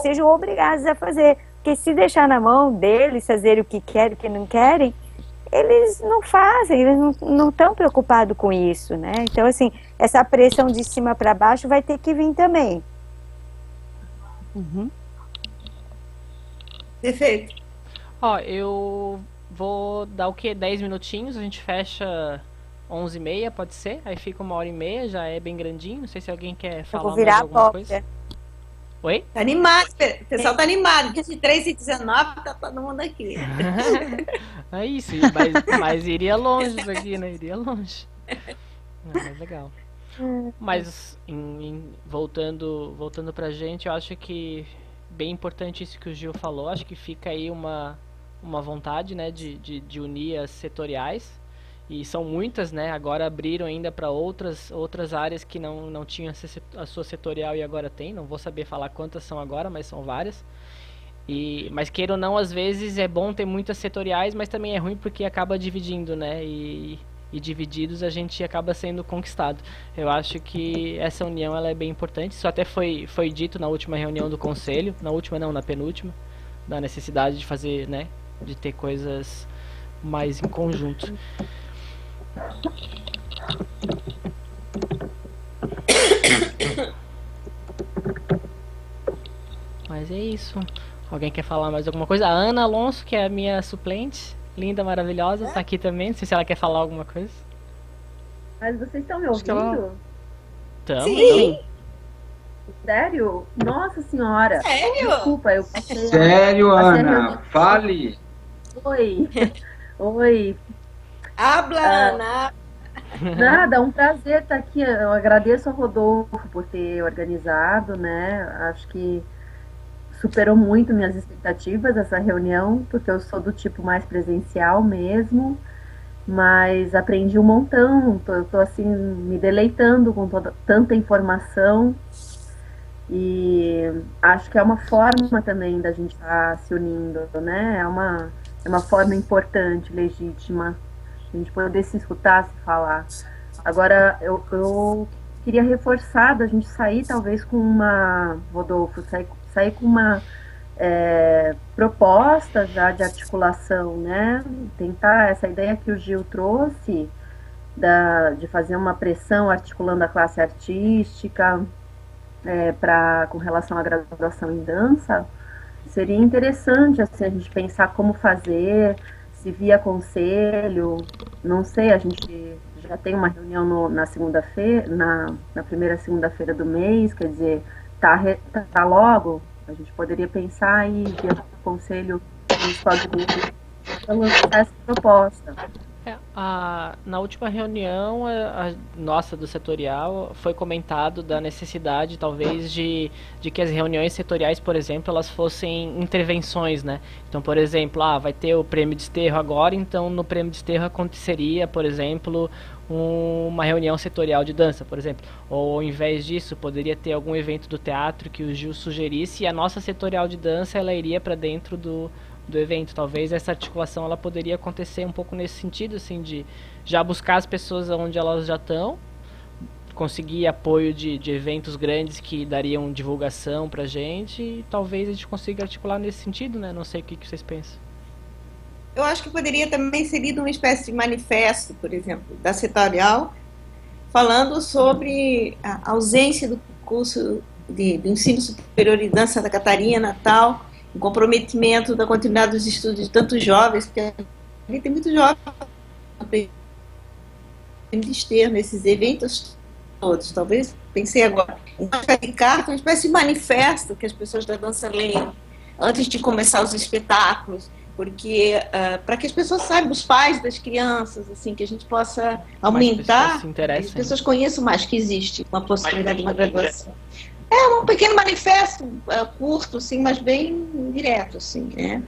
sejam obrigados a fazer, porque se deixar na mão deles fazer o que querem, o que não querem, eles não fazem, eles não estão preocupados com isso, né? Então, assim, essa pressão de cima para baixo vai ter que vir também. Perfeito. Ó, eu vou dar o quê? 10 minutinhos, a gente fecha 11h30, pode ser? Aí fica 1h30, já é bem grandinho. Não sei se alguém quer falar vou virar mais alguma coisa. Oi? Tá animado, o pessoal tá animado. De 3h19 tá todo mundo aqui. É isso, mas iria longe isso aqui, né? Iria longe. Mas legal. Mas voltando pra gente, eu acho que bem importante isso que o Gil falou. Acho que fica aí uma vontade, né, de unir as setoriais. E são muitas, né? Agora abriram ainda para outras áreas que não tinham a sua setorial e agora tem. Não vou saber falar quantas são agora, mas são várias. Mas queira ou não, às vezes é bom ter muitas setoriais, mas também é ruim porque acaba dividindo, né? E divididos a gente acaba sendo conquistado. Eu acho que essa união ela é bem importante. Isso até foi dito na última reunião do conselho. Na última não, na penúltima. Da necessidade de fazer, né? De ter coisas mais em conjunto. Mas é isso. Alguém quer falar mais alguma coisa? A Ana Alonso, que é a minha suplente, linda, maravilhosa, tá aqui também. Não sei se ela quer falar alguma coisa. Mas vocês estão me ouvindo? Sim. Sério? Nossa senhora. Sério? Desculpa, eu passei. Sério, Ana? Fale. Oi. Habla, Ana. Nada, um prazer estar aqui. Eu agradeço ao Rodolfo por ter organizado, né? Acho que superou muito minhas expectativas essa reunião, porque eu sou do tipo mais presencial mesmo, mas aprendi um montão. Tô assim, me deleitando com tanta informação e acho que é uma forma também da gente estar se unindo, né? É uma forma importante, legítima, a gente poder se escutar, se falar. Agora, eu queria reforçar da gente sair talvez com Rodolfo, sair com uma proposta já de articulação, né? Tentar essa ideia que o Gil trouxe de fazer uma pressão articulando a classe artística com relação à graduação em dança. Seria interessante assim, a gente pensar como fazer, se via conselho, não sei, a gente já tem uma reunião na segunda-feira, na primeira segunda-feira do mês, quer dizer, tá logo, a gente poderia pensar aí via conselho municipal de cultura para lançar essa proposta. Na última reunião, nossa do setorial, foi comentado da necessidade, talvez, de que as reuniões setoriais, por exemplo, elas fossem intervenções, né? Então, por exemplo, vai ter o prêmio de Desterro agora, então no prêmio de Desterro aconteceria, por exemplo, uma reunião setorial de dança, por exemplo. Ou, ao invés disso, poderia ter algum evento do teatro que o Gil sugerisse e a nossa setorial de dança, ela iria para dentro do evento. Talvez essa articulação ela poderia acontecer um pouco nesse sentido, assim, de já buscar as pessoas onde elas já estão, conseguir apoio de eventos grandes que dariam divulgação pra gente, e talvez a gente consiga articular nesse sentido, né? Não sei o que vocês pensam. Eu acho que poderia também ser uma espécie de manifesto, por exemplo, da setorial, falando sobre a ausência do curso do ensino superior de dança da Catarina, tal, o comprometimento da continuidade dos estudos de tantos jovens, porque ali tem muitos jovens nesses eventos todos. Talvez, pensei agora, em carta, uma espécie de manifesto que as pessoas da dança leiam antes de começar os espetáculos, porque para que as pessoas saibam, os pais das crianças, assim, que a gente possa aumentar, que as pessoas conheçam mais que existe uma possibilidade de uma graduação. É um pequeno manifesto curto, assim, mas bem direto, assim, né?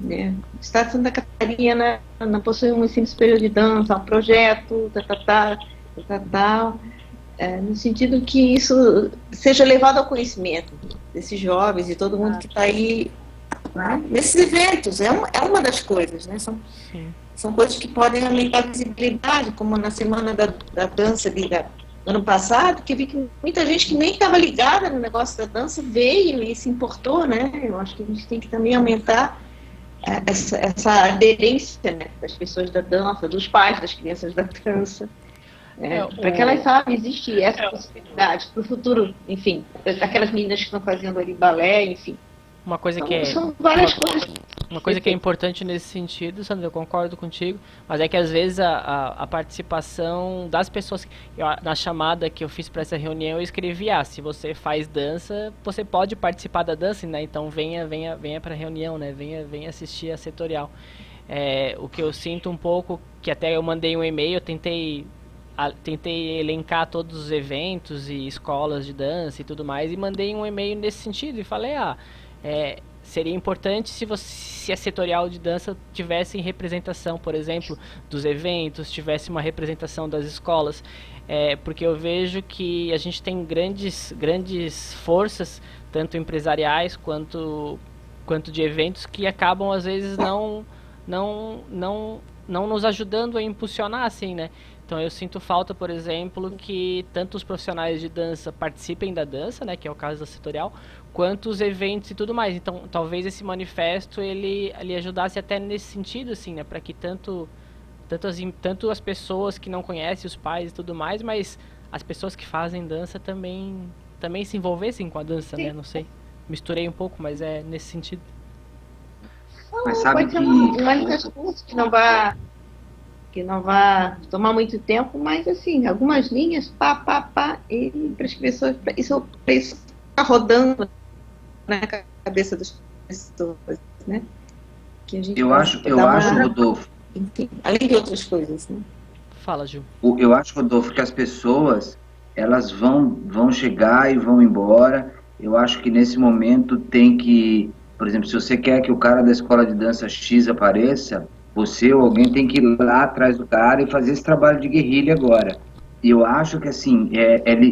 O Estado de Santa Catarina não possui um ensino superior de dança, um projeto, no sentido que isso seja levado ao conhecimento desses jovens e todo mundo que está aí, né, nesses eventos. É uma das coisas, né? São coisas que podem aumentar a visibilidade, como na Semana da Dança ano passado, que vi que muita gente que nem estava ligada no negócio da dança veio e se importou, né? Eu acho que a gente tem que também aumentar essa aderência, né, das pessoas da dança, dos pais das crianças da dança, para que elas saibam, existe essa possibilidade para o futuro, enfim, daquelas meninas que estão fazendo ali balé, enfim. Uma coisa então, que são várias coisas. Uma coisa que é importante nesse sentido, Sandra, eu concordo contigo, mas é que às vezes a participação das pessoas, na chamada que eu fiz para essa reunião, eu escrevi, se você faz dança, você pode participar da dança, né? Então venha para a reunião, né? Venha assistir a setorial. O que eu sinto um pouco, que até eu mandei um e-mail, eu tentei elencar todos os eventos e escolas de dança e tudo mais, e mandei um e-mail nesse sentido, e falei, seria importante se a setorial de dança tivesse representação, por exemplo, dos eventos, tivesse uma representação das escolas, porque eu vejo que a gente tem grandes forças, tanto empresariais quanto de eventos, que acabam às vezes não nos ajudando a impulsionar, assim, né? Então eu sinto falta, por exemplo, que tanto os profissionais de dança participem da dança, né, que é o caso da setorial, quanto os eventos e tudo mais. Então talvez esse manifesto ele ajudasse até nesse sentido, assim, né, para que tanto as pessoas que não conhecem, os pais e tudo mais, mas as pessoas que fazem dança também se envolvessem com a dança, né? Não sei, misturei um pouco, mas é nesse sentido. Mas sabe pode ser um manifesto que não vai tomar muito tempo, mas assim, algumas linhas, e para as pessoas, isso está rodando na cabeça das pessoas, né? Que a gente eu acho, Rodolfo. Enfim, além de outras coisas, né? Fala, Gil. Eu acho, Rodolfo, que as pessoas, elas vão chegar e vão embora. Eu acho que nesse momento tem que, por exemplo, se você quer que o cara da escola de dança X apareça, você ou alguém tem que ir lá atrás do cara e fazer esse trabalho de guerrilha agora. E eu acho que, assim,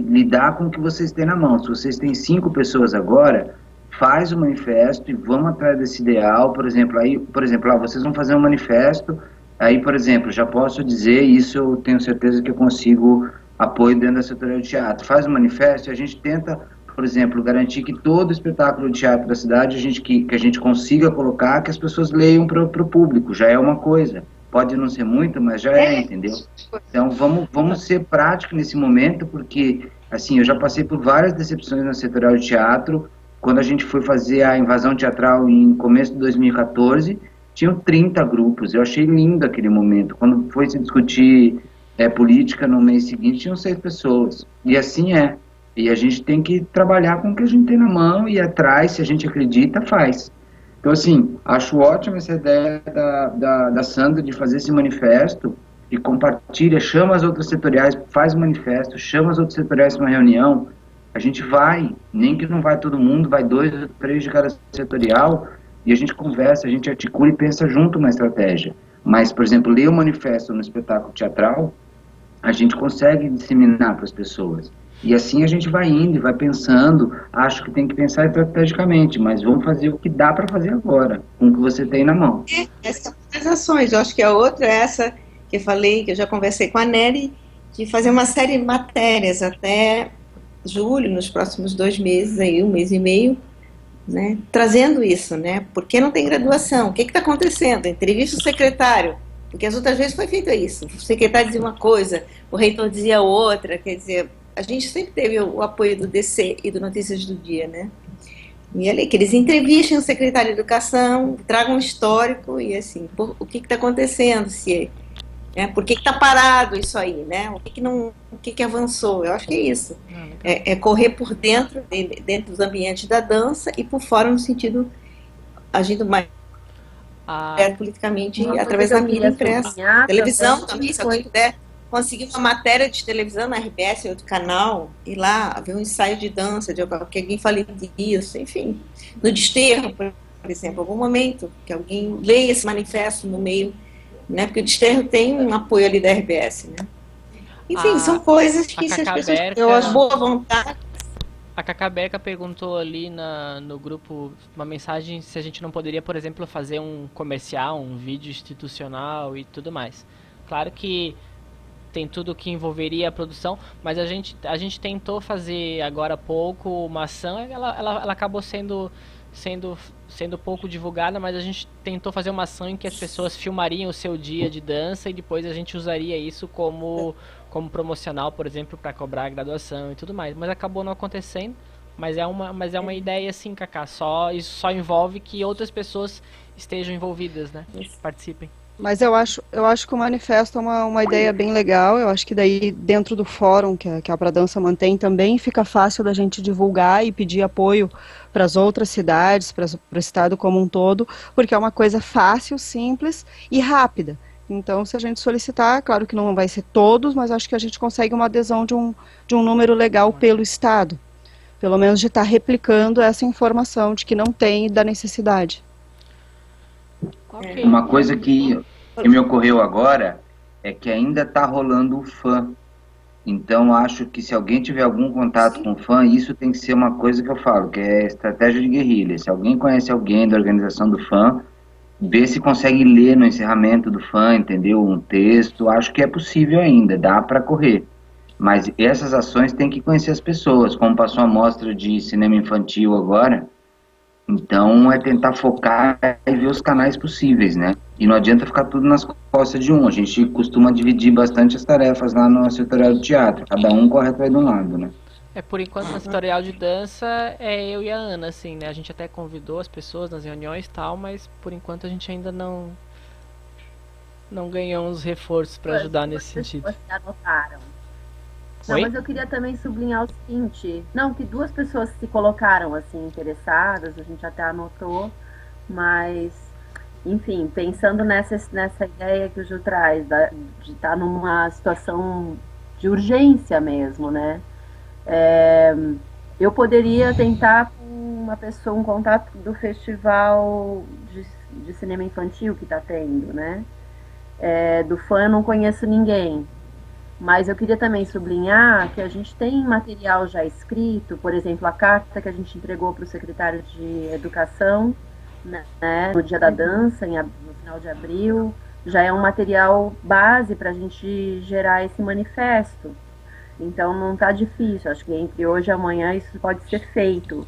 lidar com o que vocês têm na mão. Se vocês têm 5 pessoas agora, faz o manifesto e vamos atrás desse ideal. Por exemplo, vocês vão fazer um manifesto, aí, por exemplo, já posso dizer, isso eu tenho certeza que eu consigo apoio dentro da setorial de teatro. Faz o manifesto e a gente tenta, por exemplo, garantir que todo espetáculo de teatro da cidade, que a gente consiga colocar, que as pessoas leiam para o público, já é uma coisa. Pode não ser muito, mas já entendeu? Então, vamos ser práticos nesse momento, porque, assim, eu já passei por várias decepções na setorial de teatro. Quando a gente foi fazer a invasão teatral em começo de 2014, tinham 30 grupos. Eu achei lindo aquele momento. Quando foi se discutir política no mês seguinte, tinham 6 pessoas. E assim é. E a gente tem que trabalhar com o que a gente tem na mão e ir atrás, se a gente acredita, faz. Então, assim, acho ótima essa ideia da Sandra de fazer esse manifesto e compartilha, chama as outras setoriais, faz o manifesto, chama as outras setoriais para uma reunião. A gente vai, nem que não vai todo mundo, vai 2 ou 3 de cada setorial e a gente conversa, a gente articula e pensa junto uma estratégia. Mas, por exemplo, ler o manifesto no espetáculo teatral, a gente consegue disseminar para as pessoas. E assim a gente vai indo e vai pensando, acho que tem que pensar estrategicamente, mas vamos fazer o que dá para fazer agora, com o que você tem na mão. Essas são as ações. Eu acho que a outra é essa que eu falei, que eu já conversei com a Nery, de fazer uma série de matérias até julho, nos próximos 2 meses, aí, 1 mês e meio, né, trazendo isso, né? Por que não tem graduação? O que está acontecendo? Entrevista o secretário, porque as outras vezes foi feito isso. O secretário dizia uma coisa, o reitor dizia outra, quer dizer, a gente sempre teve o apoio do DC e do Notícias do Dia, né? E ali, que eles entrevistem o secretário de Educação, tragam um histórico e assim, o que está acontecendo, por que está parado isso aí, né? O que avançou? Eu acho que é isso. É correr por dentro dos ambientes da dança e por fora no sentido agindo mais politicamente através da mídia impressa. Televisão também, se alguém puder conseguir uma matéria de televisão na RBS, em outro canal, e lá ver um ensaio de dança, que alguém fale disso, enfim. No Desterro, por exemplo, algum momento que alguém leia esse manifesto no meio, né? Porque o Desterro tem um apoio ali da RBS, né? Enfim, são coisas que se as pessoas têm boa vontade. A Cacá Berca perguntou ali no grupo uma mensagem se a gente não poderia, por exemplo, fazer um comercial, um vídeo institucional e tudo mais. Claro que tem tudo que envolveria a produção, mas a gente tentou fazer agora há pouco uma ação, ela acabou sendo pouco divulgada, mas a gente tentou fazer uma ação em que as pessoas filmariam o seu dia de dança e depois a gente usaria isso como promocional, por exemplo, para cobrar a graduação e tudo mais. Mas acabou não acontecendo, mas é uma ideia assim, Cacá, isso só envolve que outras pessoas estejam envolvidas, né? Participem. Mas eu acho que o manifesto é uma ideia bem legal. Eu acho que daí dentro do fórum que a Pradança mantém também fica fácil da gente divulgar e pedir apoio para as outras cidades, para o estado como um todo, porque é uma coisa fácil, simples e rápida. Então, se a gente solicitar, claro que não vai ser todos, mas acho que a gente consegue uma adesão de um número legal pelo estado. Pelo menos de estar replicando essa informação de que não tem da necessidade. Okay. Uma coisa que me ocorreu agora é que ainda está rolando o fã. Então, acho que se alguém tiver algum contato com o fã, isso tem que ser uma coisa que eu falo, que é estratégia de guerrilha. Se alguém conhece alguém da organização do fã, vê se consegue ler no encerramento do fã, entendeu? Um texto, acho que é possível ainda, dá para correr. Mas essas ações tem que conhecer as pessoas, como passou a mostra de cinema infantil agora. Então, é tentar focar e ver os canais possíveis, né? E não adianta ficar tudo nas costas de um. A gente costuma dividir bastante as tarefas lá no setorial do teatro. Cada um corre atrás de um lado, né? Por enquanto, na setorial de dança, é eu e a Ana, assim, né? A gente até convidou as pessoas nas reuniões e tal, mas por enquanto a gente ainda não ganhou uns reforços para ajudar nesse sentido. Vocês anotaram. Não, mas eu queria também sublinhar o seguinte, que 2 pessoas se colocaram assim interessadas, a gente até anotou, mas, enfim, pensando nessa ideia que o Ju traz, de estar numa situação de urgência mesmo, né? Eu poderia tentar com uma pessoa, um contato do festival de cinema infantil que está tendo, né? Do fã eu não conheço ninguém. Mas eu queria também sublinhar que a gente tem material já escrito, por exemplo, a carta que a gente entregou para o secretário de Educação, né, no dia da dança, no final de abril, já é um material base para a gente gerar esse manifesto. Então não está difícil, acho que entre hoje e amanhã isso pode ser feito.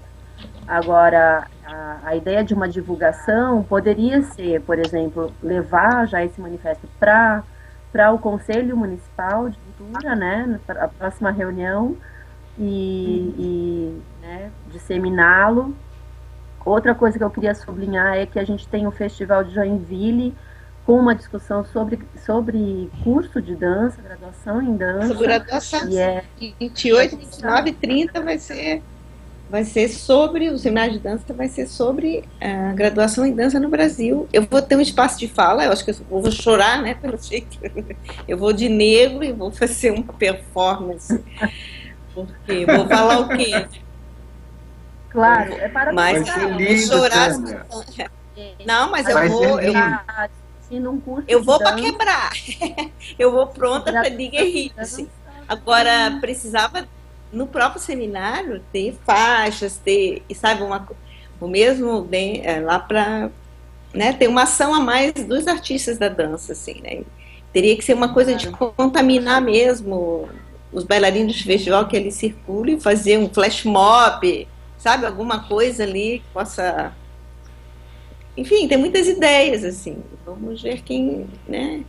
Agora, a ideia de uma divulgação poderia ser, por exemplo, levar já esse manifesto para o Conselho Municipal de Cultura, né, para a próxima reunião e né, disseminá-lo. Outra coisa que eu queria sublinhar é que a gente tem o Festival de Joinville com uma discussão sobre curso de dança, graduação em dança. Sobre graduação, 28, 29 e 30 vai ser vai ser sobre, o seminário de dança vai ser sobre a graduação em dança no Brasil. Eu vou ter um espaço de fala, eu acho que eu vou chorar, né, pelo jeito. Eu vou de negro e vou fazer uma performance, porque vou falar o quê? Claro, é para Mas Vai ser eu vou lindo, chorar. Sandra. Não, mas Vai eu ser vou, assistindo um curso eu de vou para dança. quebrar. Eu vou pronta para guerrear, assim. Agora, precisava, no próprio seminário, ter faixas, ter, sabe, o mesmo lá para, né, ter uma ação a mais dos artistas da dança, assim, né? Teria que ser uma coisa de contaminar mesmo os bailarinos de festival, que eles circulam, e fazer um flash mob, sabe, alguma coisa ali que possa... Enfim, tem muitas ideias, assim. Vamos ver quem, né,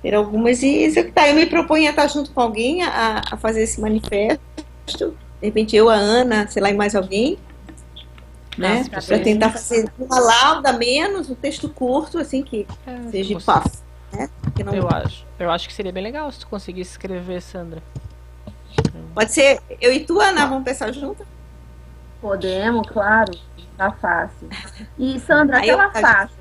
ter algumas e executar. Eu me proponho a estar junto com alguém a fazer esse manifesto. De repente eu, a Ana, sei lá, e mais alguém, né, para tentar fazer uma lauda menos, um texto curto, assim, que seja fácil, né? Que não... Eu acho que seria bem legal se tu conseguisse escrever, Sandra. Pode ser eu e tu, Ana, vamos pensar junto? Podemos, claro, tá fácil. E, Sandra, Aí aquela faixa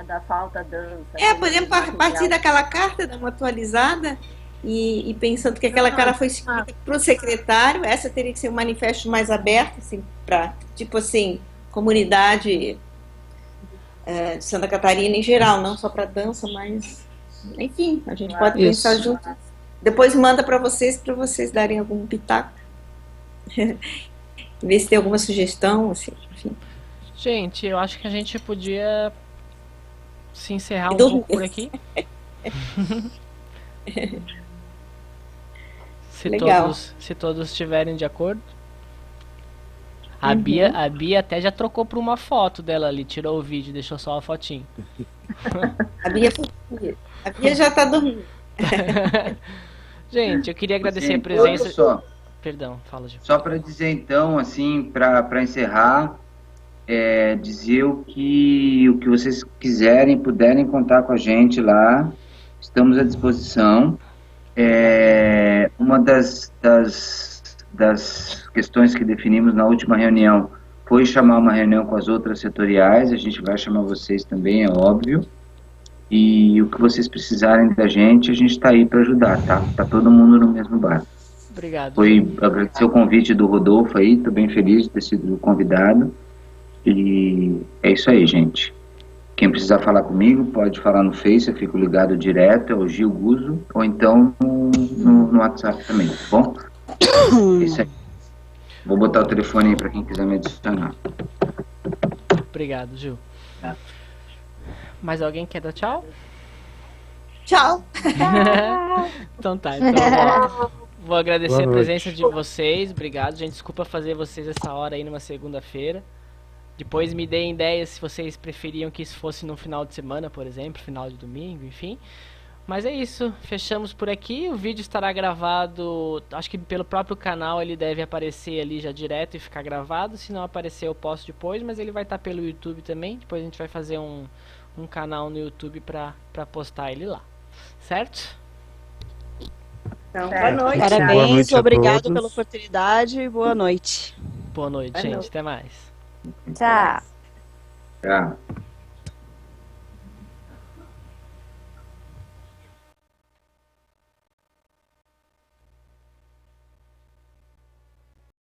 da falta dança. Podemos partir daquela carta, dar uma atualizada e pensando que aquela cara foi escrita para o secretário, essa teria que ser um manifesto mais aberto, assim, para, tipo assim, comunidade de Santa Catarina em geral, não só para dança, mas, enfim, a gente pode pensar junto. Depois manda para vocês darem algum pitaco. Ver se tem alguma sugestão, assim, enfim. Gente, eu acho que a gente podia se encerrar um pouco por aqui. Se todos estiverem de acordo. A Bia até já trocou por uma foto dela ali, tirou o vídeo, deixou só a fotinho. A Bia já está dormindo. Gente, eu queria agradecer a presença. Só. Perdão, fala, Gil. Só para dizer então, assim, para encerrar, dizer o que vocês quiserem, puderem contar com a gente lá, estamos à disposição. Uma das questões que definimos na última reunião foi chamar uma reunião com as outras setoriais, a gente vai chamar vocês também, é óbvio, e o que vocês precisarem da gente, a gente está aí para ajudar, tá? Tá todo mundo no mesmo barco. Obrigado. Foi agradecer o convite do Rodolfo aí, tô bem feliz de ter sido convidado. E é isso aí, gente. Quem precisar falar comigo, pode falar no Face, eu fico ligado direto, é o Gil Guzzo, ou então no WhatsApp também, tá bom? É isso aí. Vou botar o telefone aí para quem quiser me adicionar. Obrigado, Gil. Mais alguém quer dar tchau? Tchau. Então tá, vou agradecer a presença de vocês, obrigado, gente, desculpa fazer vocês essa hora aí numa segunda-feira. Depois me deem ideias se vocês preferiam que isso fosse no final de semana, por exemplo, final de domingo, enfim. Mas é isso, fechamos por aqui, o vídeo estará gravado, acho que pelo próprio canal ele deve aparecer ali já direto e ficar gravado, se não aparecer eu posto depois, mas ele vai estar pelo YouTube também, depois a gente vai fazer um canal no YouTube pra postar ele lá, certo? Então, boa noite. Parabéns, obrigado pela oportunidade e boa noite. Boa noite, gente, até mais. Tchau. Tchau.